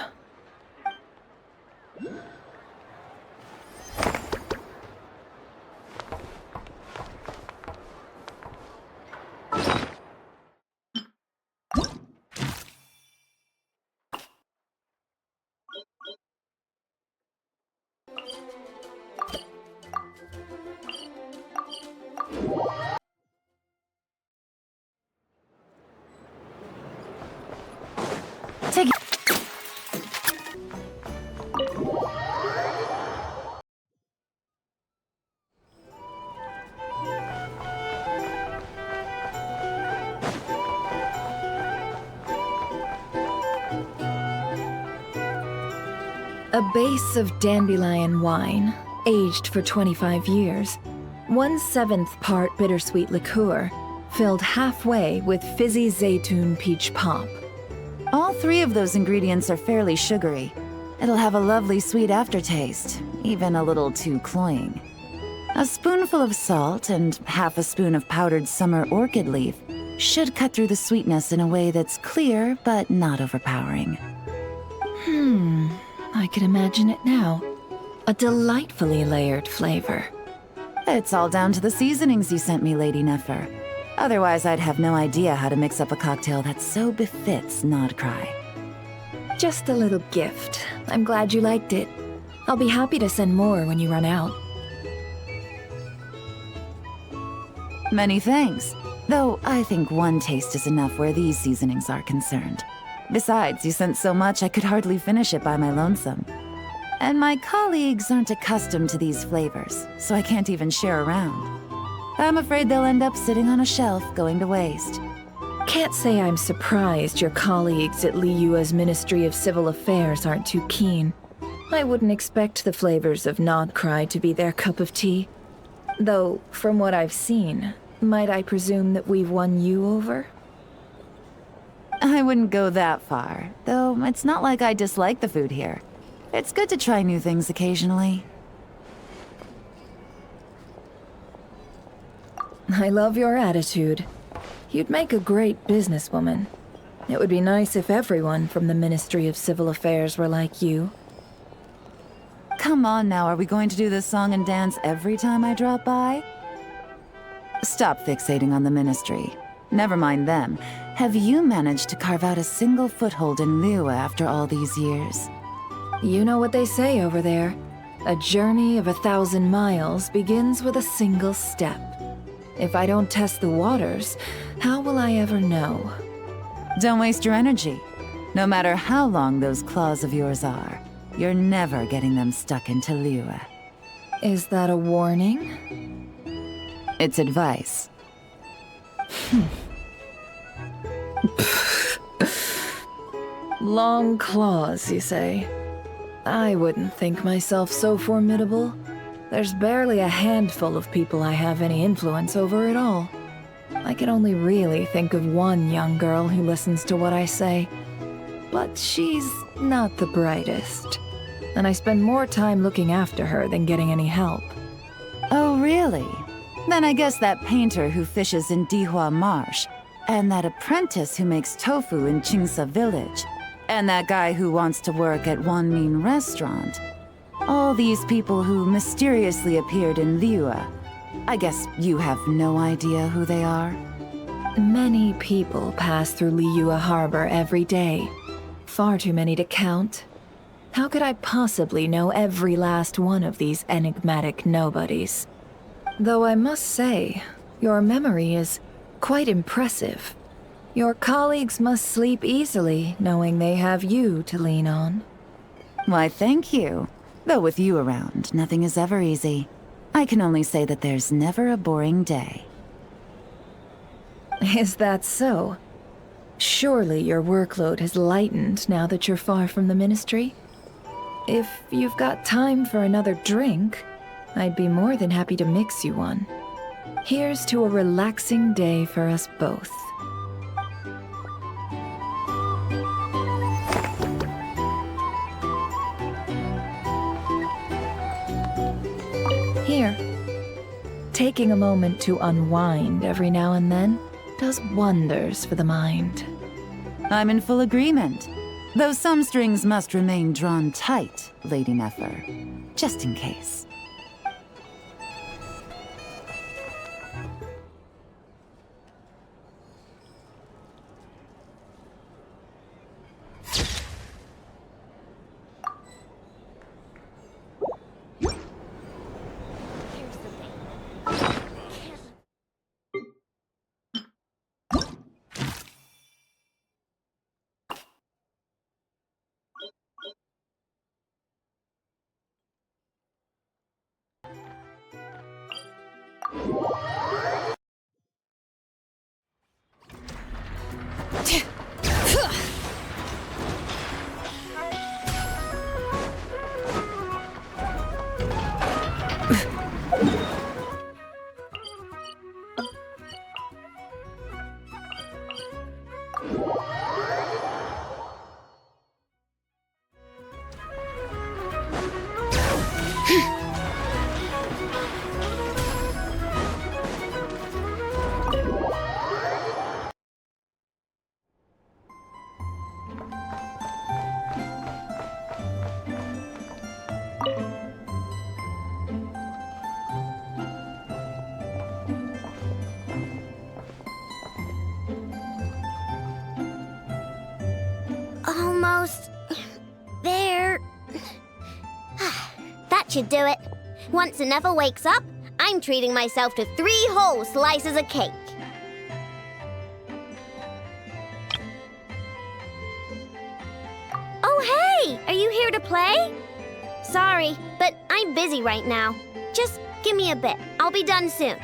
A base of dandelion wine, aged for 25 years. 1/7 part bittersweet liqueur, filled halfway with fizzy zaytun peach pop. All 3 of those ingredients are fairly sugary. It'll have a lovely sweet aftertaste, even a little too cloying. A spoonful of salt and half a spoon of powdered summer orchid leaf should cut through the sweetness in a way that's clear but not overpowering. I can imagine it now. A delightfully layered flavor. It's all down to the seasonings you sent me, Lady Neffer. Otherwise, I'd have no idea how to mix up a cocktail that so befits Nodcry. Just a little gift. I'm glad you liked it. I'll be happy to send more when you run out. Many thanks. Though I think 1 taste is enough where these seasonings are concerned. Besides, you sent so much I could hardly finish it by my lonesome. And my colleagues aren't accustomed to these flavors, so I can't even share around. I'm afraid they'll end up sitting on a shelf going to waste. Can't say I'm surprised your colleagues at Liyua's Ministry of Civil Affairs aren't too keen. I wouldn't expect the flavors of Nodcry to be their cup of tea. Though, from what I've seen, might I presume that we've won you over? I wouldn't go that far, though it's not like I dislike the food here. It's good to try new things occasionally. I love your attitude. You'd make a great businesswoman. It would be nice if everyone from the Ministry of Civil Affairs were like you. Come on now, are we going to do this song and dance every time I drop by? Stop fixating on the Ministry. Never mind them. Have you managed to carve out a single foothold in Liyue after all these years? You know what they say over there. A journey of 1,000 miles begins with a single step. If I don't test the waters, how will I ever know? Don't waste your energy. No matter how long those claws of yours are, you're never getting them stuck into Liyue. Is that a warning? It's advice. Long claws, you say? I wouldn't think myself so formidable. There's barely a handful of people I have any influence over at all. I can only really think of one young girl who listens to what I say. But she's not the brightest. And I spend more time looking after her than getting any help. Oh, really? Then I guess that painter who fishes in Dihua Marsh, and that apprentice who makes tofu in Qingsa Village, and that guy who wants to work at Wanmin Restaurant. All these people who mysteriously appeared in Liyue. I guess you have no idea who they are? Many people pass through Liyue Harbor every day. Far too many to count. How could I possibly know every last one of these enigmatic nobodies? Though I must say, your memory is quite impressive. Your colleagues must sleep easily, knowing they have you to lean on. Why, thank you. Though with you around, nothing is ever easy. I can only say that there's never a boring day. Is that so? Surely your workload has lightened now that you're far from the Ministry? If you've got time for another drink, I'd be more than happy to mix you one. Here's to a relaxing day for us both. Here. Taking a moment to unwind every now and then does wonders for the mind. I'm in full agreement. Though some strings must remain drawn tight, Lady Nefer. Just in case. Almost there. That should do it. Once Ineffa wakes up, I'm treating myself to 3 whole slices of cake. Oh, hey! Are you here to play? Sorry, but I'm busy right now. Just give me a bit. I'll be done soon.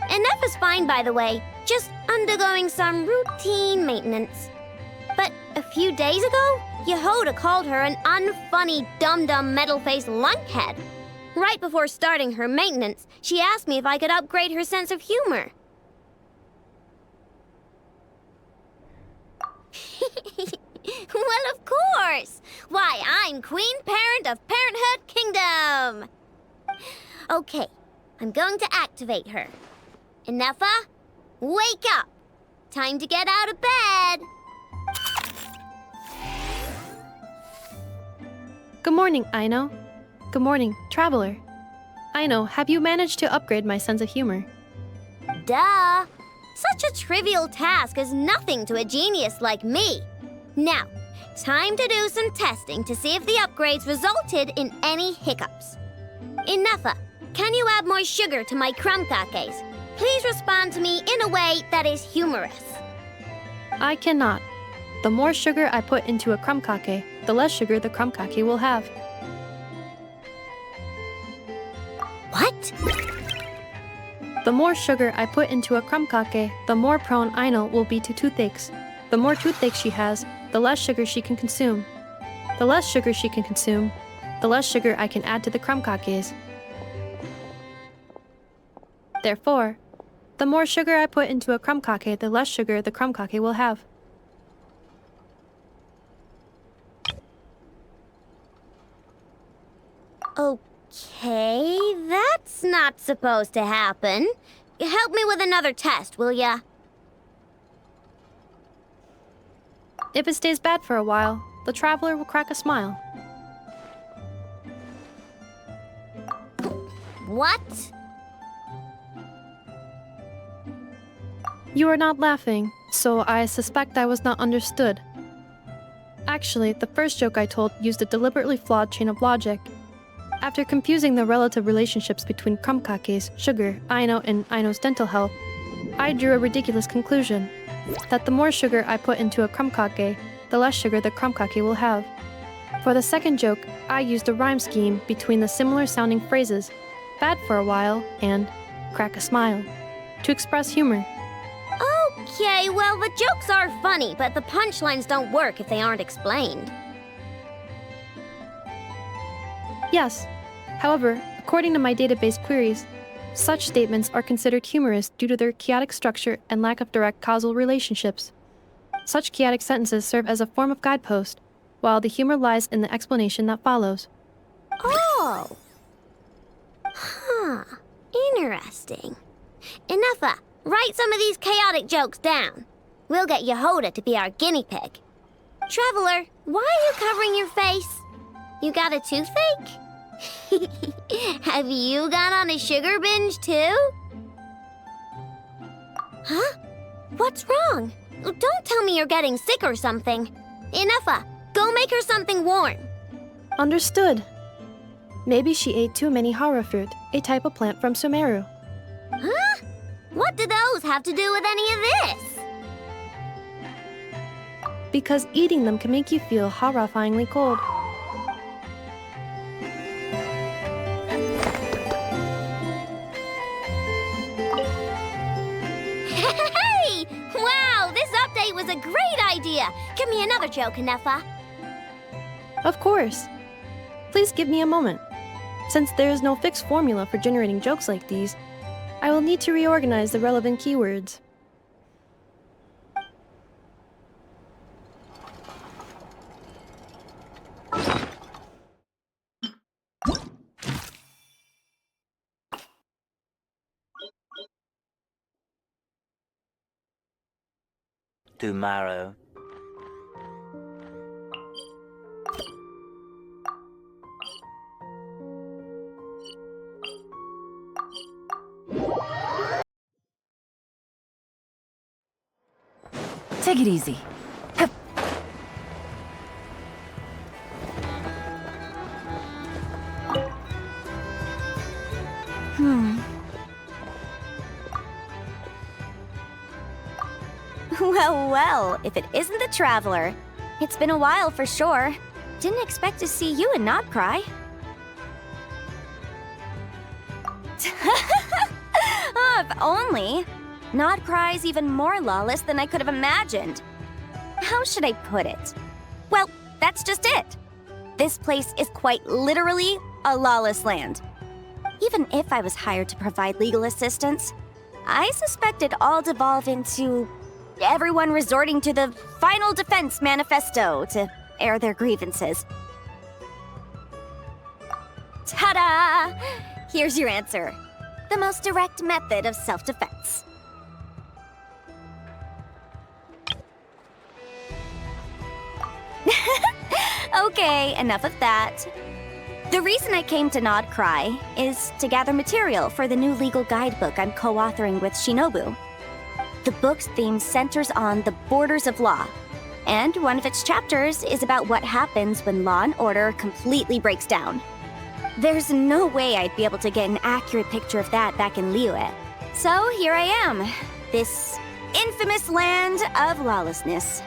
Ineffa's fine, by the way. Just undergoing some routine maintenance. But a few days ago, Jahoda called her an unfunny, dum-dum, metal-faced lunkhead. Right before starting her maintenance, she asked me if I could upgrade her sense of humor. Well, of course! Why, I'm Queen Parent of Parenthood Kingdom! Okay, I'm going to activate her. Ineffa, wake up! Time to get out of bed! Good morning, Aino. Good morning, Traveler. Aino, have you managed to upgrade my sense of humor? Duh! Such a trivial task is nothing to a genius like me. Now, time to do some testing to see if the upgrades resulted in any hiccups. Ineffa, can you add more sugar to my crumb cakes? Please respond to me in a way that is humorous. I cannot. The more sugar I put into a crumb cake, the less sugar the crumb cake will have. What? The more sugar I put into a crumb cake, the more prone Aino will be to toothaches. The more toothaches she has, the less sugar she can consume. The less sugar she can consume, the less sugar I can add to the crumb cakes. Therefore, the more sugar I put into a crumb cake, the less sugar the crumb cake will have. Okay, that's not supposed to happen. Help me with another test, will ya? If it stays bad for a while, the traveler will crack a smile. What? You are not laughing, so I suspect I was not understood. Actually, the first joke I told used a deliberately flawed chain of logic. After confusing the relative relationships between crumb cakes, sugar, Aino, and Aino's dental health, I drew a ridiculous conclusion. That the more sugar I put into a crumb cake, the less sugar the crumb cake will have. For the second joke, I used a rhyme scheme between the similar sounding phrases, bad for a while and crack a smile, to express humor. Okay, well, the jokes are funny, but the punchlines don't work if they aren't explained. Yes. However, according to my database queries, such statements are considered humorous due to their chaotic structure and lack of direct causal relationships. Such chaotic sentences serve as a form of guidepost, while the humor lies in the explanation that follows. Oh! Huh. Interesting. Ineffa, write some of these chaotic jokes down. We'll get Jahoda to be our guinea pig. Traveler, why are you covering your face? You got a toothache? Have you gone on a sugar binge too? Huh? What's wrong? Don't tell me you're getting sick or something. Ineffa, go make her something warm. Understood. Maybe she ate too many hara fruit, a type of plant from Sumeru. Huh? What do those have to do with any of this? Because eating them can make you feel horrifyingly cold. Hey! Wow, this update was a great idea! Give me another joke, Ineffa. Of course. Please give me a moment. Since there is no fixed formula for generating jokes like these, I will need to reorganize the relevant keywords. Tomorrow. Take it easy. Hup. Well, if it isn't the Traveler. It's been a while for sure. Didn't expect to see you and not cry. Oh, if only. Not Cry's even more lawless than I could have imagined. How should I put it? Well, that's just it. This place is quite literally a lawless land. Even if I was hired to provide legal assistance, I suspect it'd all devolve into everyone resorting to the Final Defense Manifesto to air their grievances. Ta-da! Here's your answer. The most direct method of self-defense. Okay, enough of that. The reason I came to Nod Cry is to gather material for the new legal guidebook I'm co-authoring with Shinobu. The book's theme centers on the borders of law, and one of its chapters is about what happens when law and order completely breaks down. There's no way I'd be able to get an accurate picture of that back in Liyue. So here I am, this infamous land of lawlessness.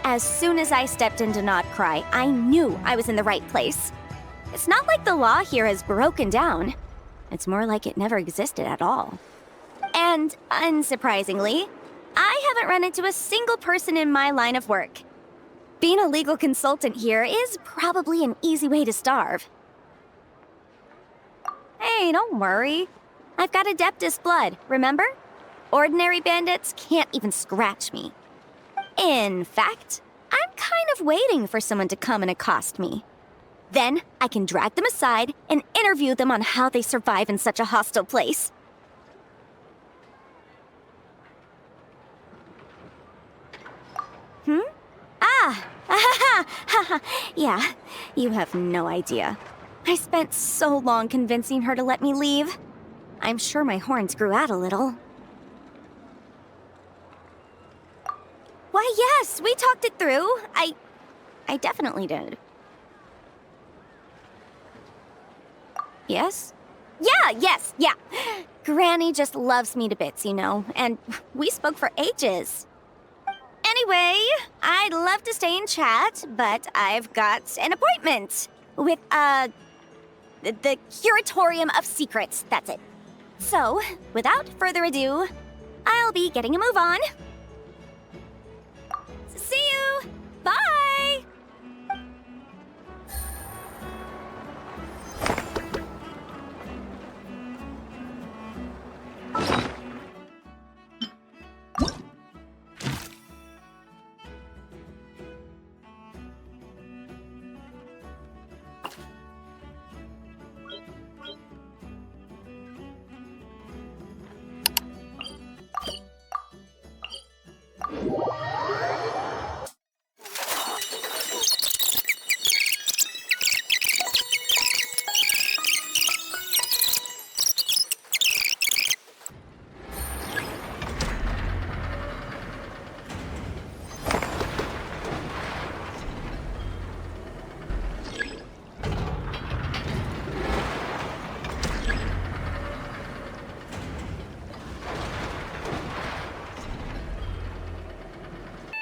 As soon as I stepped into Nod Cry, I knew I was in the right place. It's not like the law here has broken down. It's more like it never existed at all. And, unsurprisingly, I haven't run into a single person in my line of work. Being a legal consultant here is probably an easy way to starve. Hey, don't worry. I've got Adeptus blood, remember? Ordinary bandits can't even scratch me. In fact, I'm kind of waiting for someone to come and accost me. Then I can drag them aside and interview them on how they survive in such a hostile place. Yeah, you have no idea. I spent so long convincing her to let me leave. I'm sure my horns grew out a little. Why, yes, we talked it through. I definitely did. Yes? Yeah. Granny just loves me to bits, you know, and we spoke for ages. Anyway, I'd love to stay and chat, but I've got an appointment with, the Curatorium of Secrets, that's it. So, without further ado, I'll be getting a move on. See you! Bye!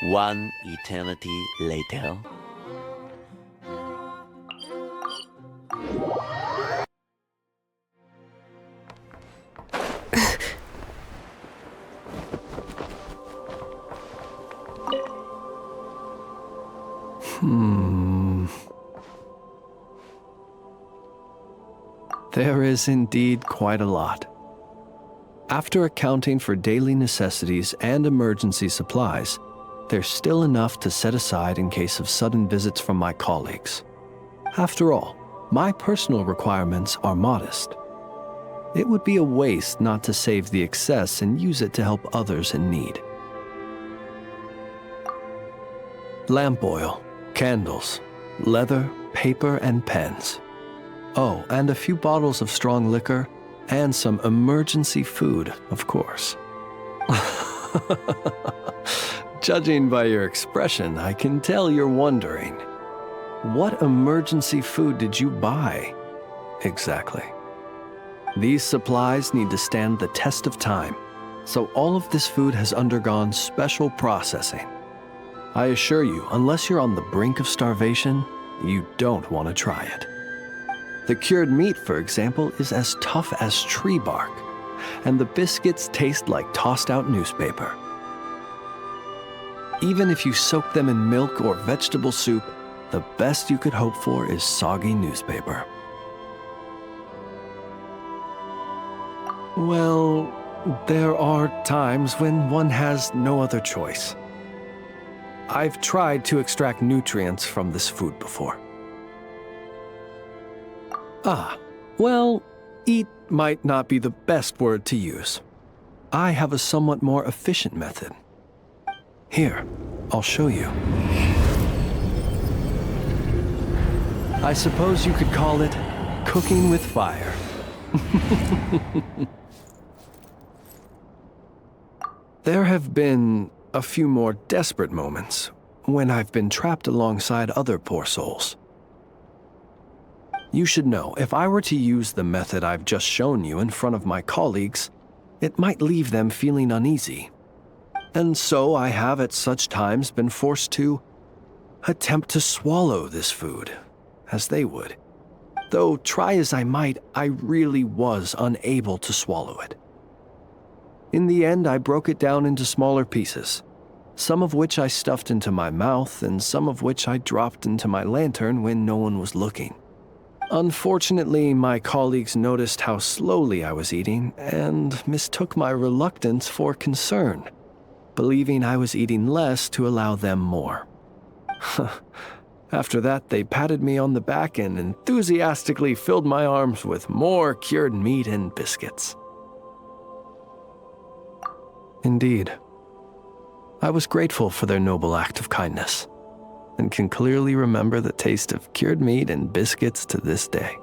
One eternity later. There is indeed quite a lot. After accounting for daily necessities and emergency supplies, there's still enough to set aside in case of sudden visits from my colleagues. After all, my personal requirements are modest. It would be a waste not to save the excess and use it to help others in need. Lamp oil, candles, leather, paper, and pens. Oh, and a few bottles of strong liquor, and some emergency food, of course. Judging by your expression, I can tell you're wondering, what emergency food did you buy? Exactly. These supplies need to stand the test of time, so all of this food has undergone special processing. I assure you, unless you're on the brink of starvation, you don't want to try it. The cured meat, for example, is as tough as tree bark, and the biscuits taste like tossed-out newspaper. Even if you soak them in milk or vegetable soup, the best you could hope for is soggy newspaper. Well, There are times when one has no other choice. I've tried to extract nutrients from this food before. Well, eat might not be the best word to use. I have a somewhat more efficient method. Here, I'll show you. I suppose you could call it cooking with fire. There have been a few more desperate moments when I've been trapped alongside other poor souls. You should know, if I were to use the method I've just shown you in front of my colleagues, it might leave them feeling uneasy. And so I have at such times been forced to attempt to swallow this food, as they would. Though try as I might, I really was unable to swallow it. In the end, I broke it down into smaller pieces, some of which I stuffed into my mouth and some of which I dropped into my lantern when no one was looking. Unfortunately, my colleagues noticed how slowly I was eating and mistook my reluctance for concern, believing I was eating less to allow them more. After that, they patted me on the back and enthusiastically filled my arms with more cured meat and biscuits. Indeed, I was grateful for their noble act of kindness, and can clearly remember the taste of cured meat and biscuits to this day.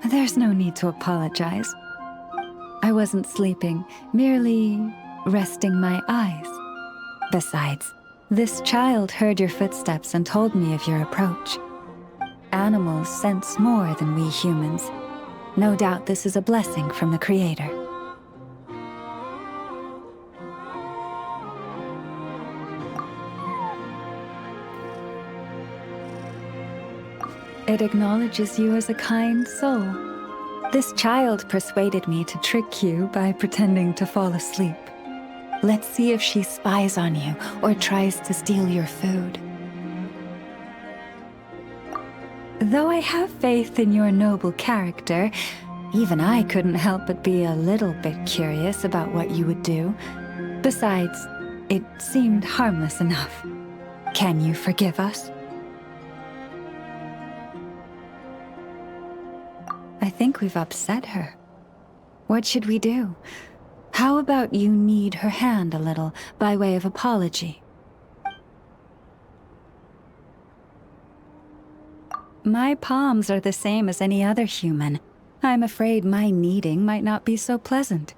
There's no need to apologize. I wasn't sleeping, merely resting my eyes. Besides, this child heard your footsteps and told me of your approach. Animals sense more than we humans. No doubt this is a blessing from the Creator. It acknowledges you as a kind soul. This child persuaded me to trick you by pretending to fall asleep. Let's see if she spies on you or tries to steal your food. Though I have faith in your noble character, even I couldn't help but be a little bit curious about what you would do. Besides, it seemed harmless enough. Can you forgive us? I think we've upset her. What should we do? How about you knead her hand a little by way of apology? My palms are the same as any other human. I'm afraid my kneading might not be so pleasant.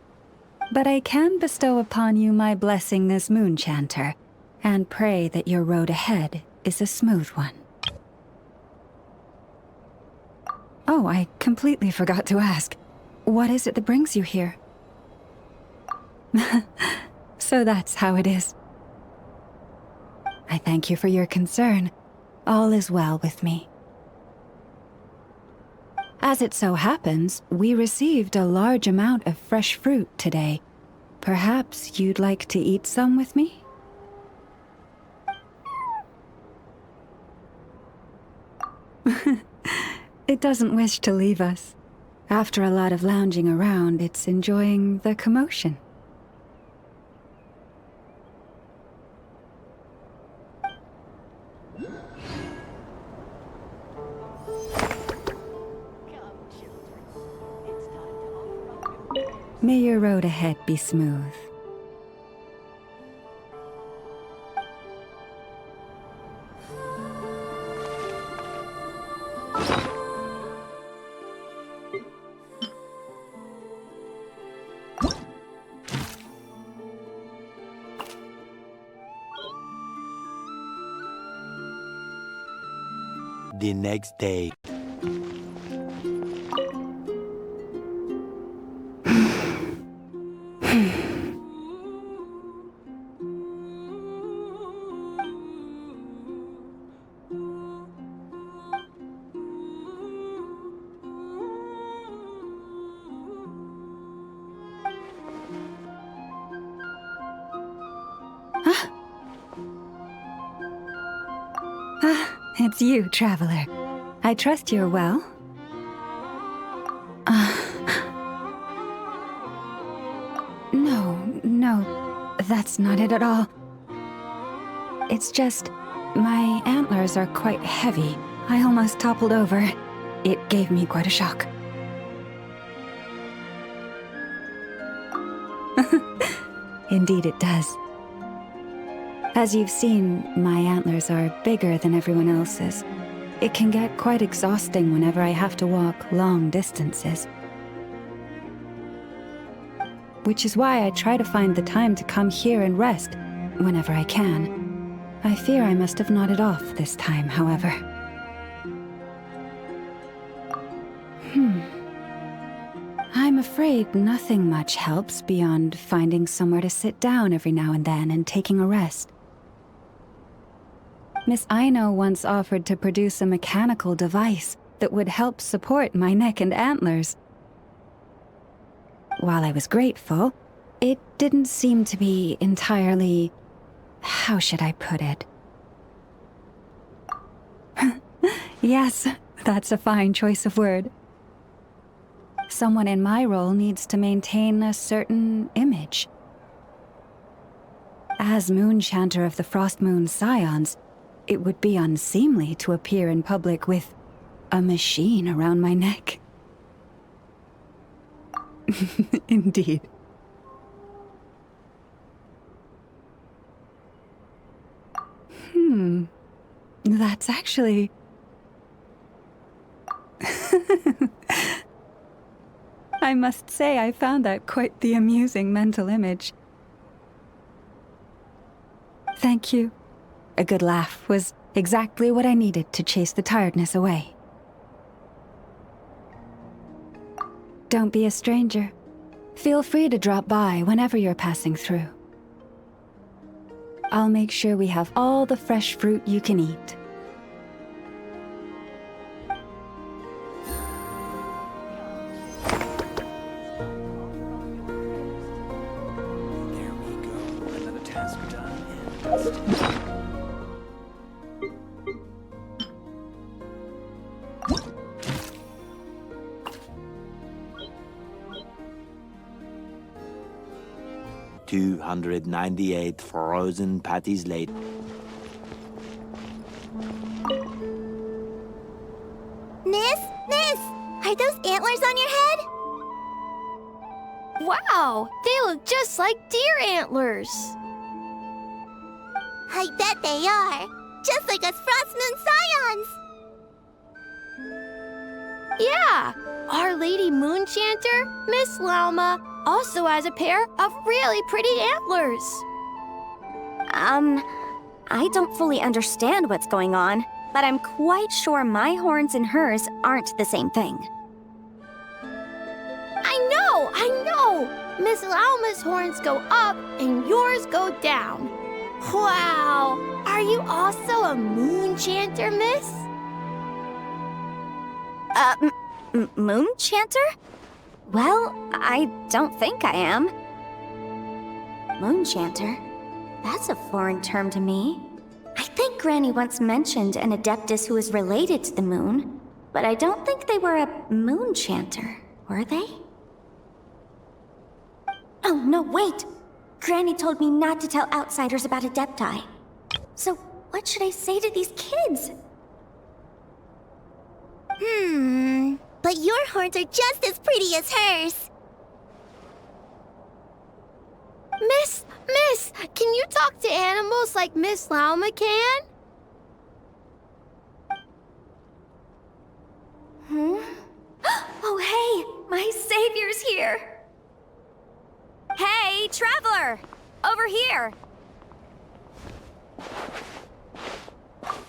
But I can bestow upon you my blessing as Moonchanter, and pray that your road ahead is a smooth one. Oh, I completely forgot to ask. What is it that brings you here? So that's how it is. I thank you for your concern. All is well with me. As it so happens, we received a large amount of fresh fruit today. Perhaps you'd like to eat some with me? It doesn't wish to leave us. After a lot of lounging around, it's enjoying the commotion. May your road ahead be smooth. The next day. It's you, traveler. I trust you're well. No, that's not it at all. It's just, my antlers are quite heavy. I almost toppled over. It gave me quite a shock. Indeed it does. As you've seen, my antlers are bigger than everyone else's. It can get quite exhausting whenever I have to walk long distances. Which is why I try to find the time to come here and rest whenever I can. I fear I must have nodded off this time, however. I'm afraid nothing much helps beyond finding somewhere to sit down every now and then and taking a rest. Miss Aino once offered to produce a mechanical device that would help support my neck and antlers. While I was grateful, it didn't seem to be entirely... how should I put it? Yes, that's a fine choice of word. Someone in my role needs to maintain a certain image. As Moon Chanter of the Frost Moon Scions, it would be unseemly to appear in public with a machine around my neck. Indeed. That's actually... I must say I found that quite the amusing mental image. Thank you. A good laugh was exactly what I needed to chase the tiredness away. Don't be a stranger. Feel free to drop by whenever you're passing through. I'll make sure we have all the fresh fruit you can eat. There we go. Another task done. 298 frozen patties later. Miss, are those antlers on your head? Wow, they look just like deer antlers. I bet they are. Just like us Frost Moon Scions. Yeah, Our Lady Moon Chanter, Miss Lauma, also has a pair of really pretty antlers. I don't fully understand what's going on, but I'm quite sure my horns and hers aren't the same thing. I know! Miss Lauma's horns go up and yours go down. Wow! Are you also a moon chanter, miss? Moon Chanter? Well, I don't think I am. Moon Chanter? That's a foreign term to me. I think Granny once mentioned an Adeptus who is related to the moon, but I don't think they were a moon chanter, were they? Oh, no, wait! Granny told me not to tell outsiders about Adepti. So, what should I say to these kids? But your horns are just as pretty as hers. Miss, can you talk to animals like Miss Lauma can? Oh, hey, my savior's here. Hey, traveler! Over here!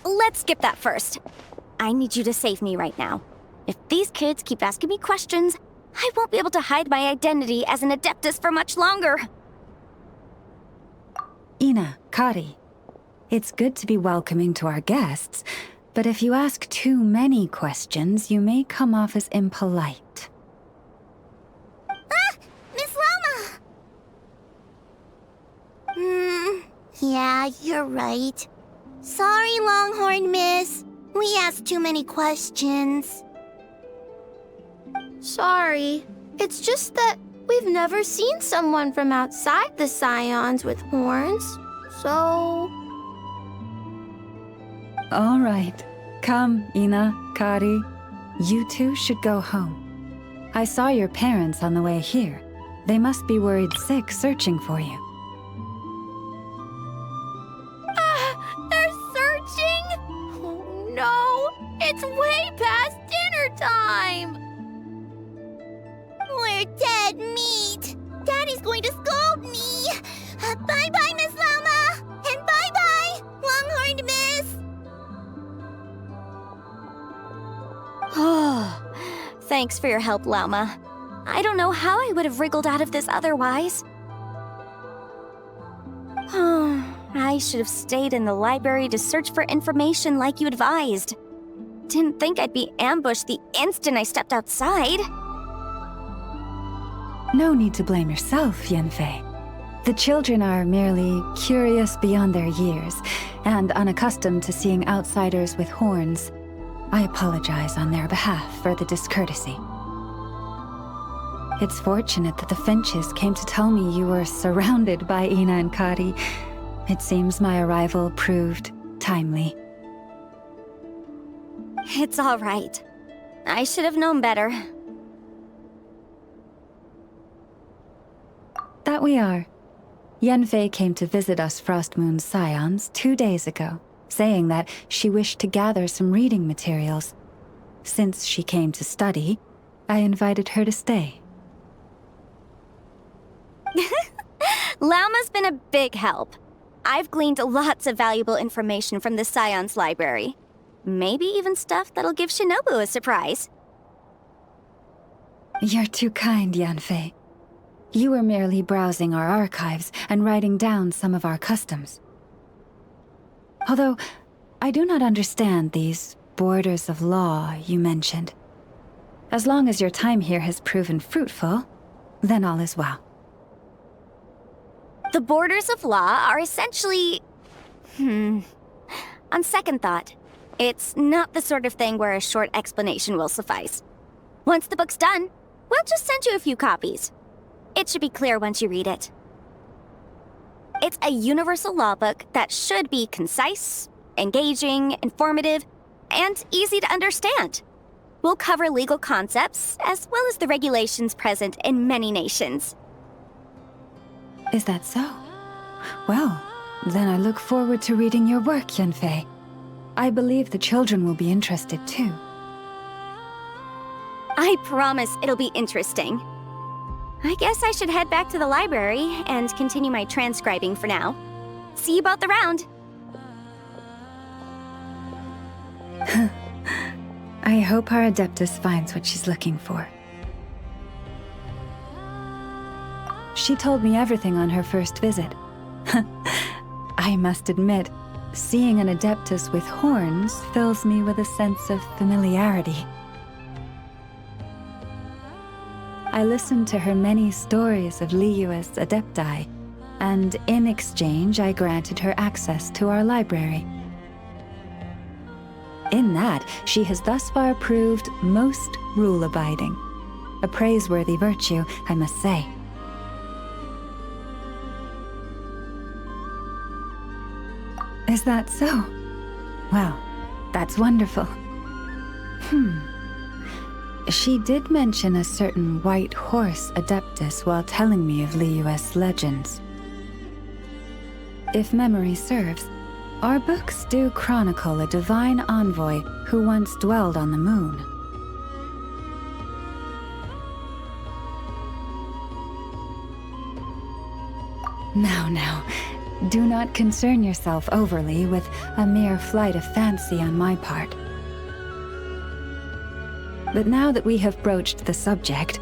Let's skip that first. I need you to save me right now. If these kids keep asking me questions, I won't be able to hide my identity as an Adeptus for much longer. Ina, Kari, it's good to be welcoming to our guests, but if you ask too many questions, you may come off as impolite. Ah! Miss Loma! Yeah, you're right. Sorry, Longhorn Miss. We asked too many questions. Sorry. It's just that we've never seen someone from outside the Scions with horns, so... All right. Come, Ina, Kari. You two should go home. I saw your parents on the way here. They must be worried sick searching for you. They're searching? Oh no! It's way past dinner time! We're dead meat. Daddy's going to scold me. Bye-bye, Miss Loma. And bye-bye, Longhorned Miss. Oh, thanks for your help, Lauma. I don't know how I would have wriggled out of this otherwise. I should have stayed in the library to search for information like you advised. Didn't think I'd be ambushed the instant I stepped outside. No need to blame yourself, Yanfei. The children are merely curious beyond their years and unaccustomed to seeing outsiders with horns. I apologize on their behalf for the discourtesy. It's fortunate that the Finches came to tell me you were surrounded by Ina and Kari. It seems my arrival proved timely. It's all right. I should have known better. That we are. Yanfei came to visit us Frostmoon Scions 2 days ago, saying that she wished to gather some reading materials. Since she came to study, I invited her to stay. Lauma's been a big help. I've gleaned lots of valuable information from the Scion's library. Maybe even stuff that'll give Shinobu a surprise. You're too kind, Yanfei. You were merely browsing our archives and writing down some of our customs. Although, I do not understand these borders of law you mentioned. As long as your time here has proven fruitful, then all is well. The borders of law are essentially... On second thought, it's not the sort of thing where a short explanation will suffice. Once the book's done, we'll just send you a few copies. It should be clear once you read it. It's a universal law book that should be concise, engaging, informative, and easy to understand. We'll cover legal concepts, as well as the regulations present in many nations. Is that so? Well, then I look forward to reading your work, Yanfei. I believe the children will be interested too. I promise it'll be interesting. I guess I should head back to the library and continue my transcribing for now. See you both around. I hope our Adeptus finds what she's looking for. She told me everything on her first visit. I must admit, seeing an Adeptus with horns fills me with a sense of familiarity. I listened to her many stories of Liyue's Adepti, and in exchange I granted her access to our library. In that, she has thus far proved most rule-abiding. A praiseworthy virtue, I must say. Is that so? Well, that's wonderful. She did mention a certain white horse Adeptus while telling me of Liyue's legends. If memory serves, our books do chronicle a divine envoy who once dwelled on the moon. Now, do not concern yourself overly with a mere flight of fancy on my part. But now that we have broached the subject,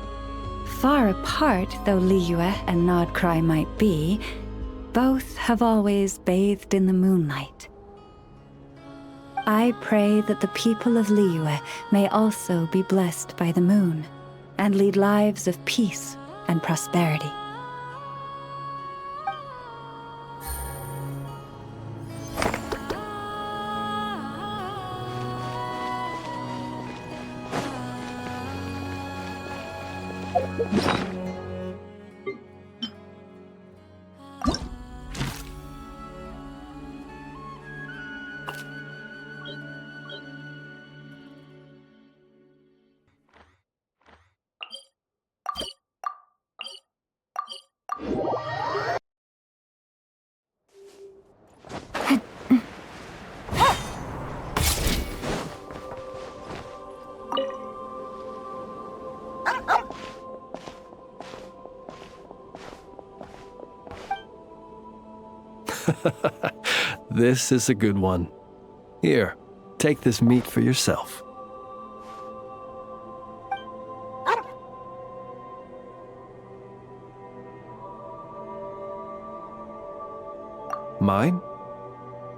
far apart though Liyue and Nodcry might be, both have always bathed in the moonlight. I pray that the people of Liyue may also be blessed by the moon, and lead lives of peace and prosperity. This is a good one. Here, take this meat for yourself. Mine?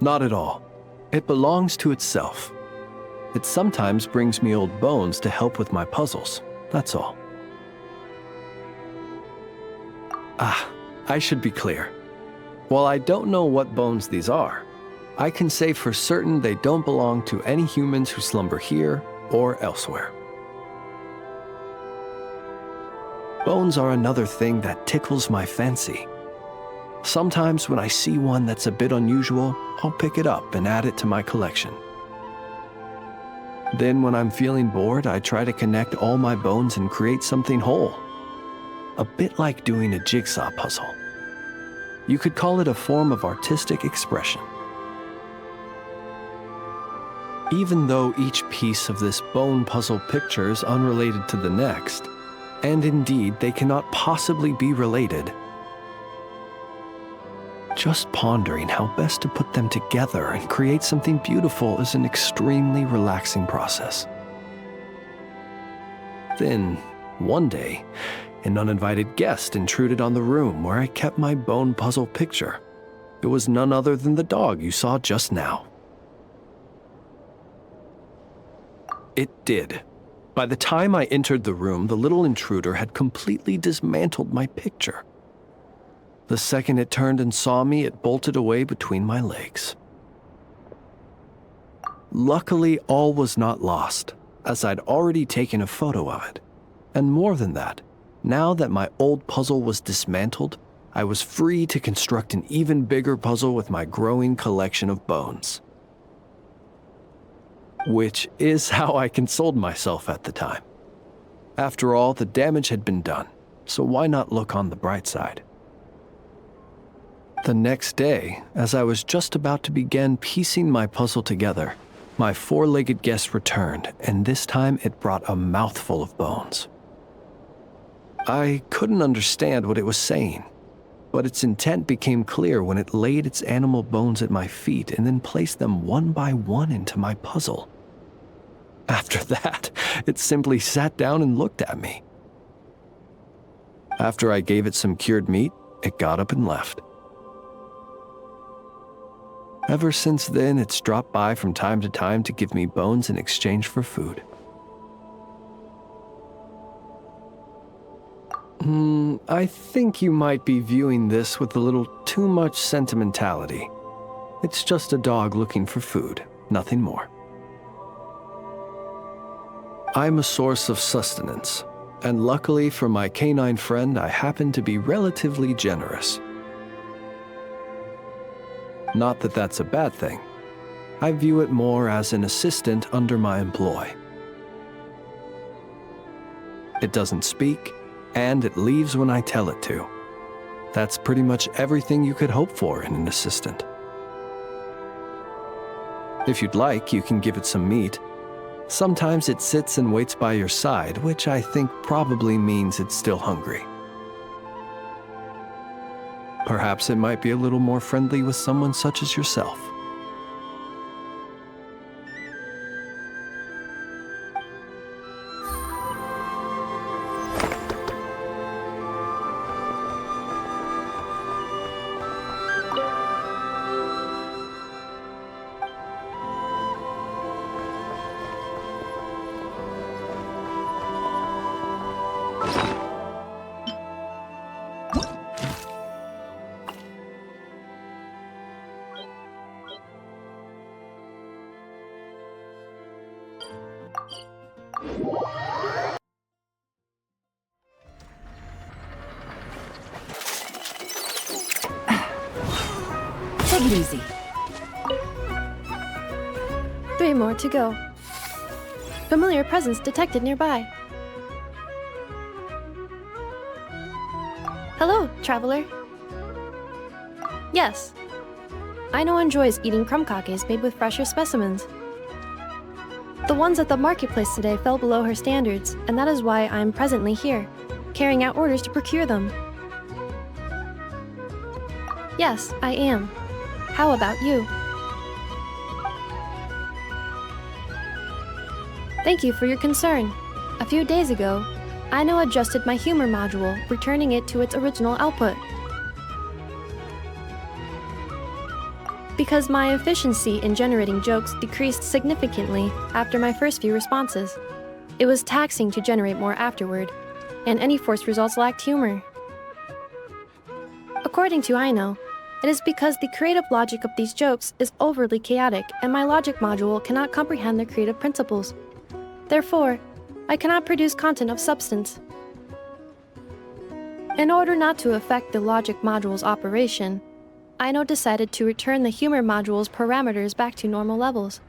Not at all. It belongs to itself. It sometimes brings me old bones to help with my puzzles, that's all. I should be clear. While I don't know what bones these are, I can say for certain they don't belong to any humans who slumber here or elsewhere. Bones are another thing that tickles my fancy. Sometimes when I see one that's a bit unusual, I'll pick it up and add it to my collection. Then when I'm feeling bored, I try to connect all my bones and create something whole. A bit like doing a jigsaw puzzle. You could call it a form of artistic expression. Even though each piece of this bone puzzle picture is unrelated to the next, and indeed they cannot possibly be related, just pondering how best to put them together and create something beautiful is an extremely relaxing process. Then, one day, an uninvited guest intruded on the room where I kept my bone puzzle picture. It was none other than the dog you saw just now. It did. By the time I entered the room, the little intruder had completely dismantled my picture. The second it turned and saw me, it bolted away between my legs. Luckily, all was not lost, as I'd already taken a photo of it. And more than that, now that my old puzzle was dismantled, I was free to construct an even bigger puzzle with my growing collection of bones. Which is how I consoled myself at the time. After all, the damage had been done, so why not look on the bright side? The next day, as I was just about to begin piecing my puzzle together, my four-legged guest returned, and this time it brought a mouthful of bones. I couldn't understand what it was saying, but its intent became clear when it laid its animal bones at my feet and then placed them one by one into my puzzle. After that, it simply sat down and looked at me. After I gave it some cured meat, it got up and left. Ever since then, it's dropped by from time to time to give me bones in exchange for food. I think you might be viewing this with a little too much sentimentality. It's just a dog looking for food, nothing more. I'm a source of sustenance, and luckily for my canine friend, I happen to be relatively generous. Not that that's a bad thing. I view it more as an assistant under my employ. It doesn't speak, and it leaves when I tell it to. That's pretty much everything you could hope for in an assistant. If you'd like, you can give it some meat. Sometimes it sits and waits by your side, which I think probably means it's still hungry. Perhaps it might be a little more friendly with someone such as yourself. Take it easy. 3 more to go. Familiar presence detected nearby. Hello, traveler. Yes. Aino enjoys eating crumb kakes made with fresher specimens. The ones at the marketplace today fell below her standards, and that is why I am presently here, carrying out orders to procure them. Yes, I am. How about you? Thank you for your concern. A few days ago, Aino adjusted my humor module, returning it to its original output. Because my efficiency in generating jokes decreased significantly after my first few responses, it was taxing to generate more afterward, and any forced results lacked humor. According to Aino, it is because the creative logic of these jokes is overly chaotic and my logic module cannot comprehend their creative principles. Therefore, I cannot produce content of substance. In order not to affect the logic module's operation, Aino decided to return the humor module's parameters back to normal levels.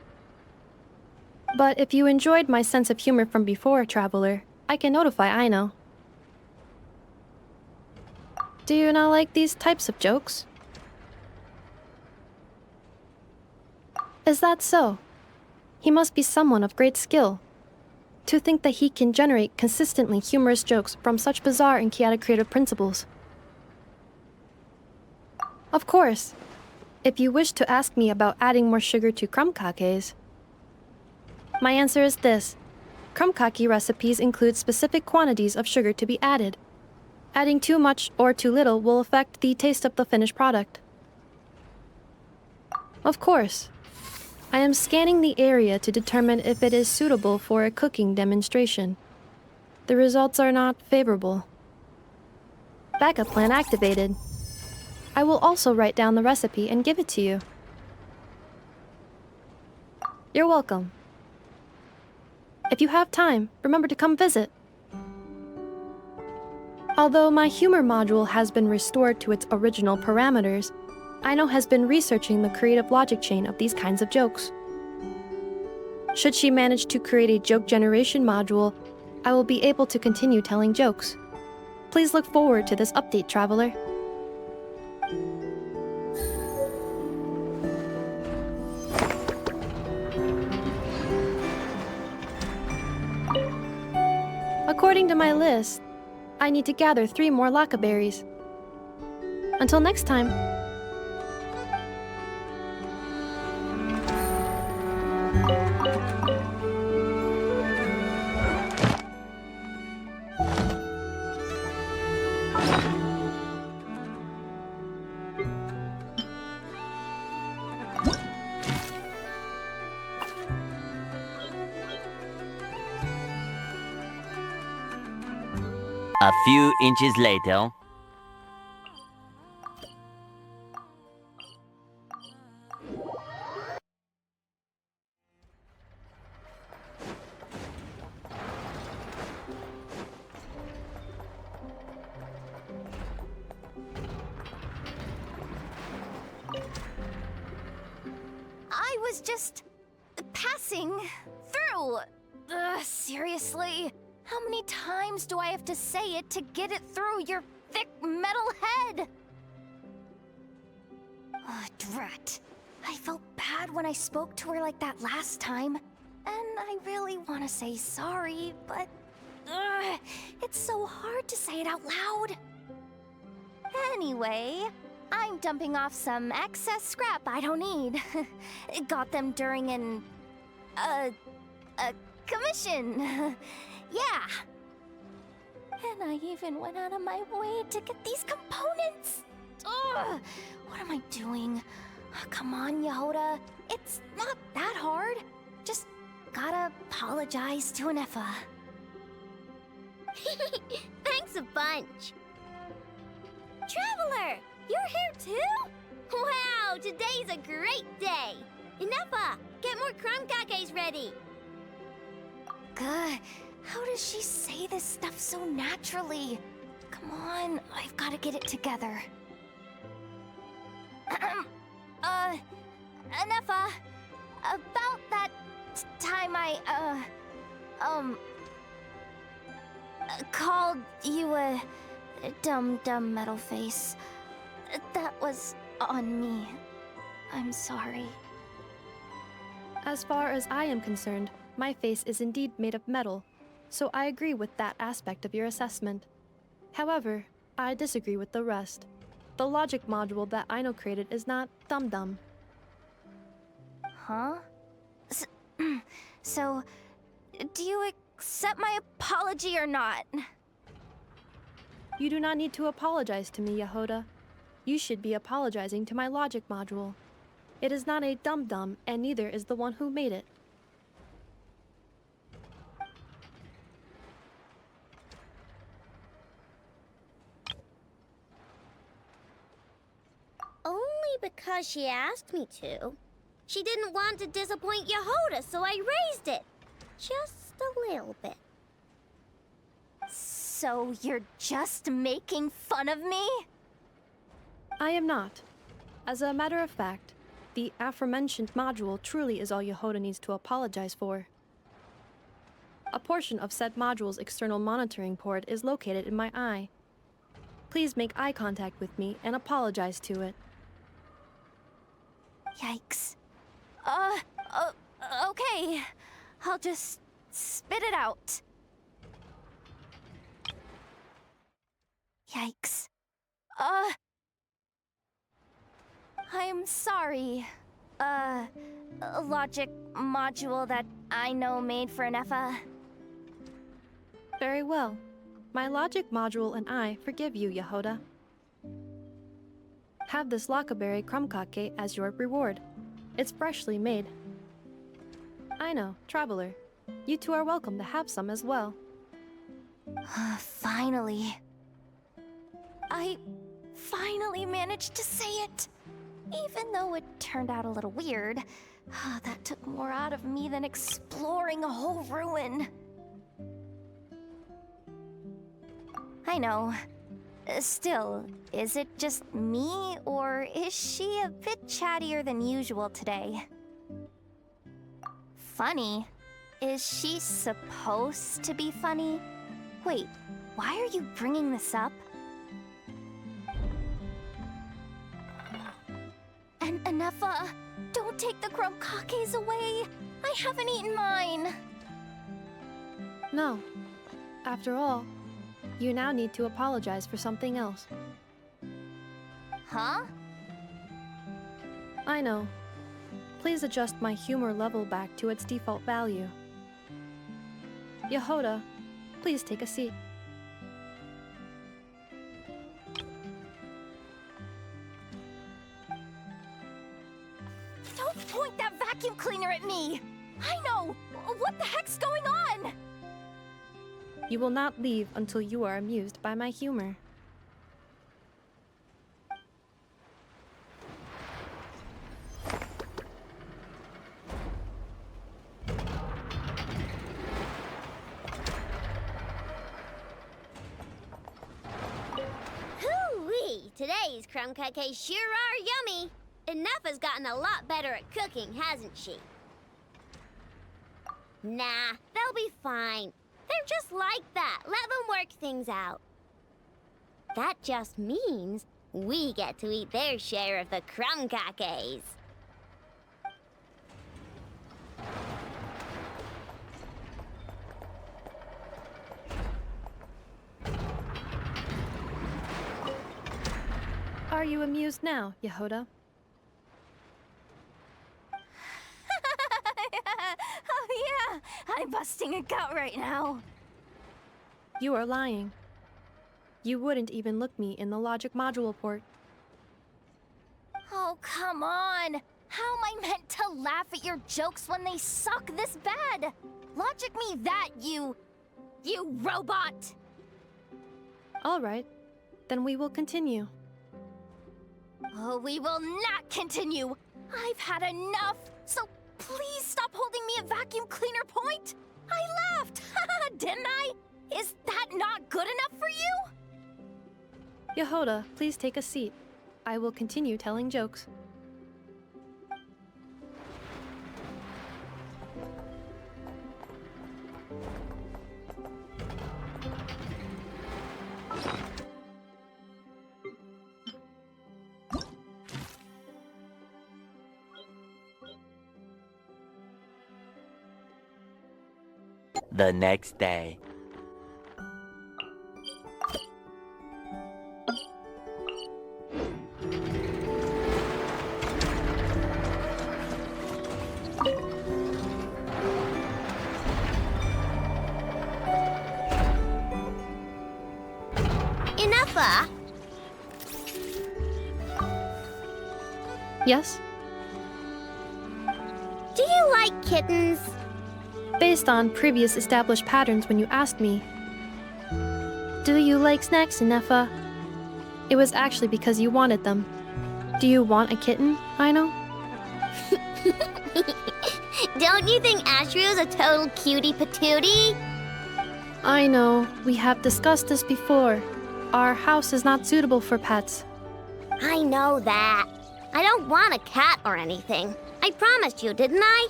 But if you enjoyed my sense of humor from before, traveler, I can notify Aino. Do you not like these types of jokes? Is that so? He must be someone of great skill. To think that he can generate consistently humorous jokes from such bizarre and chaotic creative principles. Of course, if you wish to ask me about adding more sugar to crumb kakes, my answer is this. Crumb kake recipes include specific quantities of sugar to be added. Adding too much or too little will affect the taste of the finished product. Of course, I am scanning the area to determine if it is suitable for a cooking demonstration. The results are not favorable. Backup plan activated. I will also write down the recipe and give it to you. You're welcome. If you have time, remember to come visit. Although my humor module has been restored to its original parameters, Aino has been researching the creative logic chain of these kinds of jokes. Should she manage to create a joke generation module, I will be able to continue telling jokes. Please look forward to this update, traveler. According to my list, I need to gather 3 more laka berries. Until next time. A few inches later. I was just passing through. Seriously? How many times do I have to say it to get it through your thick metal head? Drat. I felt bad when I spoke to her like that last time. And I really want to say sorry, but it's so hard to say it out loud. Anyway, I'm dumping off some excess scrap I don't need. Got them during an... a commission. Yeah. And I even went out of my way to get these components. Ugh, what am I doing? Come on, Jahoda. It's not that hard. Just gotta apologize to Ineffa. Thanks a bunch. Traveler, you're here too? Wow, today's a great day. Ineffa, get more crumb kakes ready. Ugh, how does she say this stuff so naturally? Come on, I've got to get it together. Ineffa, about that time I, called you a dumb metal face. That was on me. I'm sorry. As far as I am concerned, my face is indeed made of metal, so I agree with that aspect of your assessment. However, I disagree with the rest. The logic module that Aino created is not dumb. Huh? So, do you accept my apology or not? You do not need to apologize to me, Jahoda. You should be apologizing to my logic module. It is not a dum-dum, and neither is the one who made it. Only because she asked me to. She didn't want to disappoint Jahoda, so I raised it. Just a little bit. So you're just making fun of me? I am not. As a matter of fact, the aforementioned module truly is all Jahoda needs to apologize for. A portion of said module's external monitoring port is located in my eye. Please make eye contact with me and apologize to it. Yikes. Okay. I'll just spit it out. Yikes. I'm sorry. Logic module that Aino made for Ineffa. Very well. My logic module and I forgive you, Jahoda. Have this lockaberry crumb-cake as your reward. It's freshly made. Aino, traveler, you two are welcome to have some as well. Finally. I finally managed to say it. Even though it turned out a little weird, that took more out of me than exploring a whole ruin. I know. Still, is it just me, or is she a bit chattier than usual today? Funny? Is she supposed to be funny? Wait, why are you bringing this up? And Ineffa, don't take the crumb-cakes away! I haven't eaten mine! No. After all, you now need to apologize for something else. Huh? I know. Please adjust my humor level back to its default value. Jahoda, please take a seat. Don't point that vacuum cleaner at me! I know! What the heck's going on? You will not leave until you are amused by my humor. Hoo-wee! Today's crumb cakes sure are yummy! Ineffa's gotten a lot better at cooking, hasn't she? Nah, they'll be fine. They're just like that. Let them work things out. That just means we get to eat their share of the crumb cakes. Are you amused now, Jahoda? Oh yeah, I'm busting a gut right now. You are lying. You wouldn't even look me in the logic module port. Oh, come on! How am I meant to laugh at your jokes when they suck this bad? Logic me that, you robot! All right, then we will continue. Oh, we will not continue! I've had enough, so please stop holding me at vacuum cleaner point! I laughed! Didn't I? Is that not good enough for you? Jahoda, please take a seat. I will continue telling jokes. The next day. Ineffa! Yes? Do you like kittens? Based on previous established patterns when you asked me. Do you like snacks, Ineffa? It was actually because you wanted them. Do you want a kitten, Aino? Don't you think Ashrio's a total cutie patootie? I know. We have discussed this before. Our house is not suitable for pets. I know that. I don't want a cat or anything. I promised you, didn't I?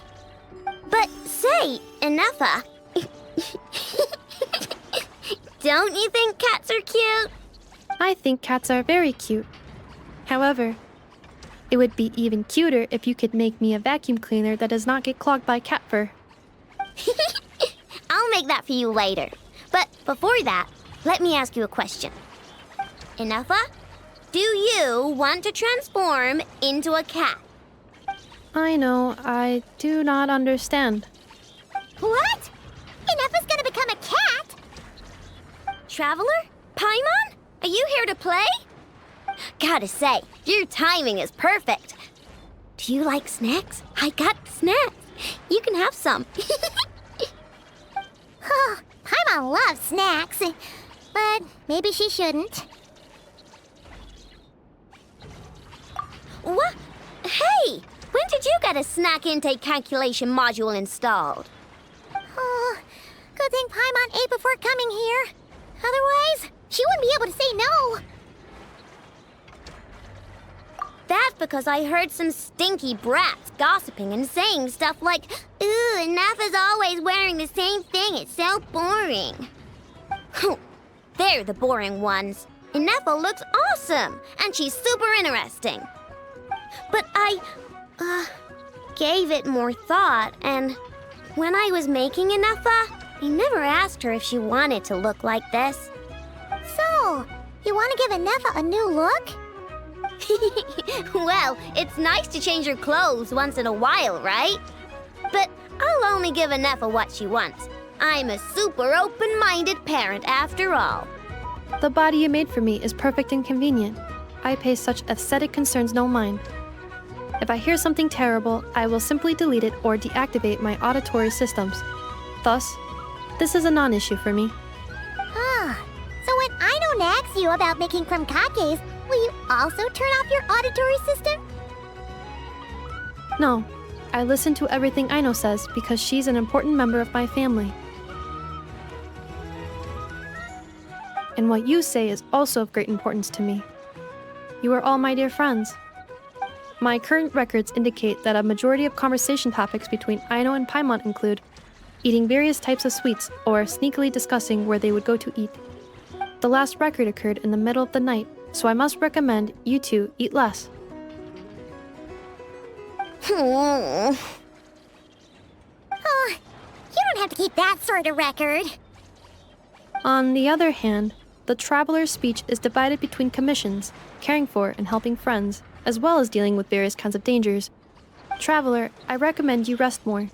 But say, Ineffa, don't you think cats are cute? I think cats are very cute. However, it would be even cuter if you could make me a vacuum cleaner that does not get clogged by cat fur. I'll make that for you later. But before that, let me ask you a question. Ineffa, do you want to transform into a cat? I know, I do not understand. What? Ineffa's gonna become a cat? Traveler? Paimon? Are you here to play? Gotta say, your timing is perfect. Do you like snacks? I got snacks. You can have some. Oh, Paimon loves snacks, but maybe she shouldn't. What? Hey! When did you get a snack intake calculation module installed? Oh, good thing Paimon ate before coming here. Otherwise, she wouldn't be able to say no. That's because I heard some stinky brats gossiping and saying stuff like, "Ooh, Ineffa's always wearing the same thing, it's so boring." They're the boring ones. Ineffa looks awesome, and she's super interesting. But I gave it more thought, and when I was making Ineffa, I never asked her if she wanted to look like this. So, you want to give Ineffa a new look? Well, it's nice to change her clothes once in a while, right? But I'll only give Ineffa what she wants. I'm a super open-minded parent after all. The body you made for me is perfect and convenient. I pay such aesthetic concerns no mind. If I hear something terrible, I will simply delete it or deactivate my auditory systems. Thus, this is a non-issue for me. Ah, so when Aino nags you about making crumcakes, will you also turn off your auditory system? No, I listen to everything Aino says because she's an important member of my family. And what you say is also of great importance to me. You are all my dear friends. My current records indicate that a majority of conversation topics between Aino and Paimon include eating various types of sweets or sneakily discussing where they would go to eat. The last record occurred in the middle of the night, so I must recommend you two eat less. Oh, you don't have to keep that sort of record. On the other hand, the traveler's speech is divided between commissions, caring for and helping friends, as well as dealing with various kinds of dangers. Traveler, I recommend you rest more.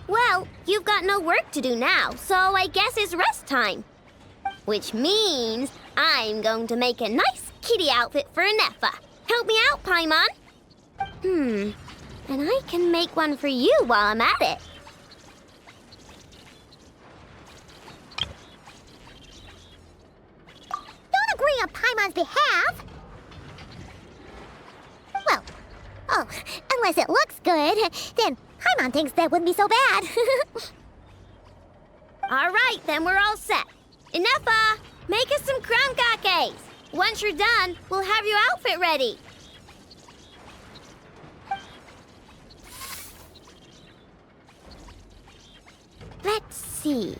Well, you've got no work to do now, so I guess it's rest time. Which means I'm going to make a nice kitty outfit for Ineffa. Help me out, Paimon. And I can make one for you while I'm at it. Don't agree on Paimon's behalf. Well, unless it looks good. Then Paimon thinks that wouldn't be so bad. All right, then we're all set. Ineffa, make us some crumbcakes. Once you're done, we'll have your outfit ready. Let's see.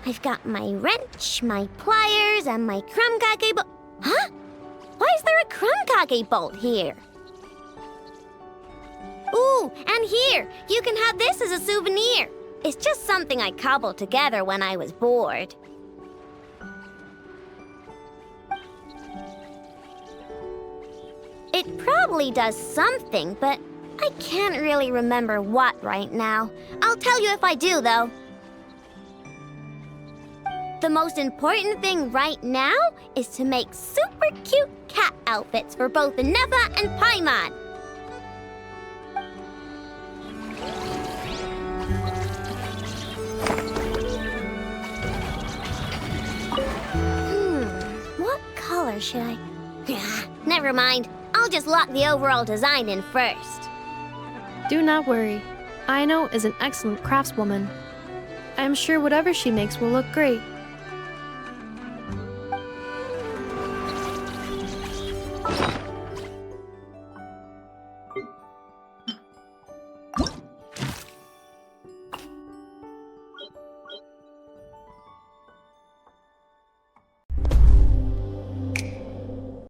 I've got my wrench, my pliers, and my crumbcake bolt. Huh? Why is there a crumbcake bolt here? Ooh, and here, you can have this as a souvenir. It's just something I cobbled together when I was bored. It probably does something, but I can't really remember what right now. I'll tell you if I do, though. The most important thing right now is to make super cute cat outfits for both Ineffa and Paimon. What color should I... Never mind. I'll just lock the overall design in first. Do not worry. Aino is an excellent craftswoman. I'm sure whatever she makes will look great.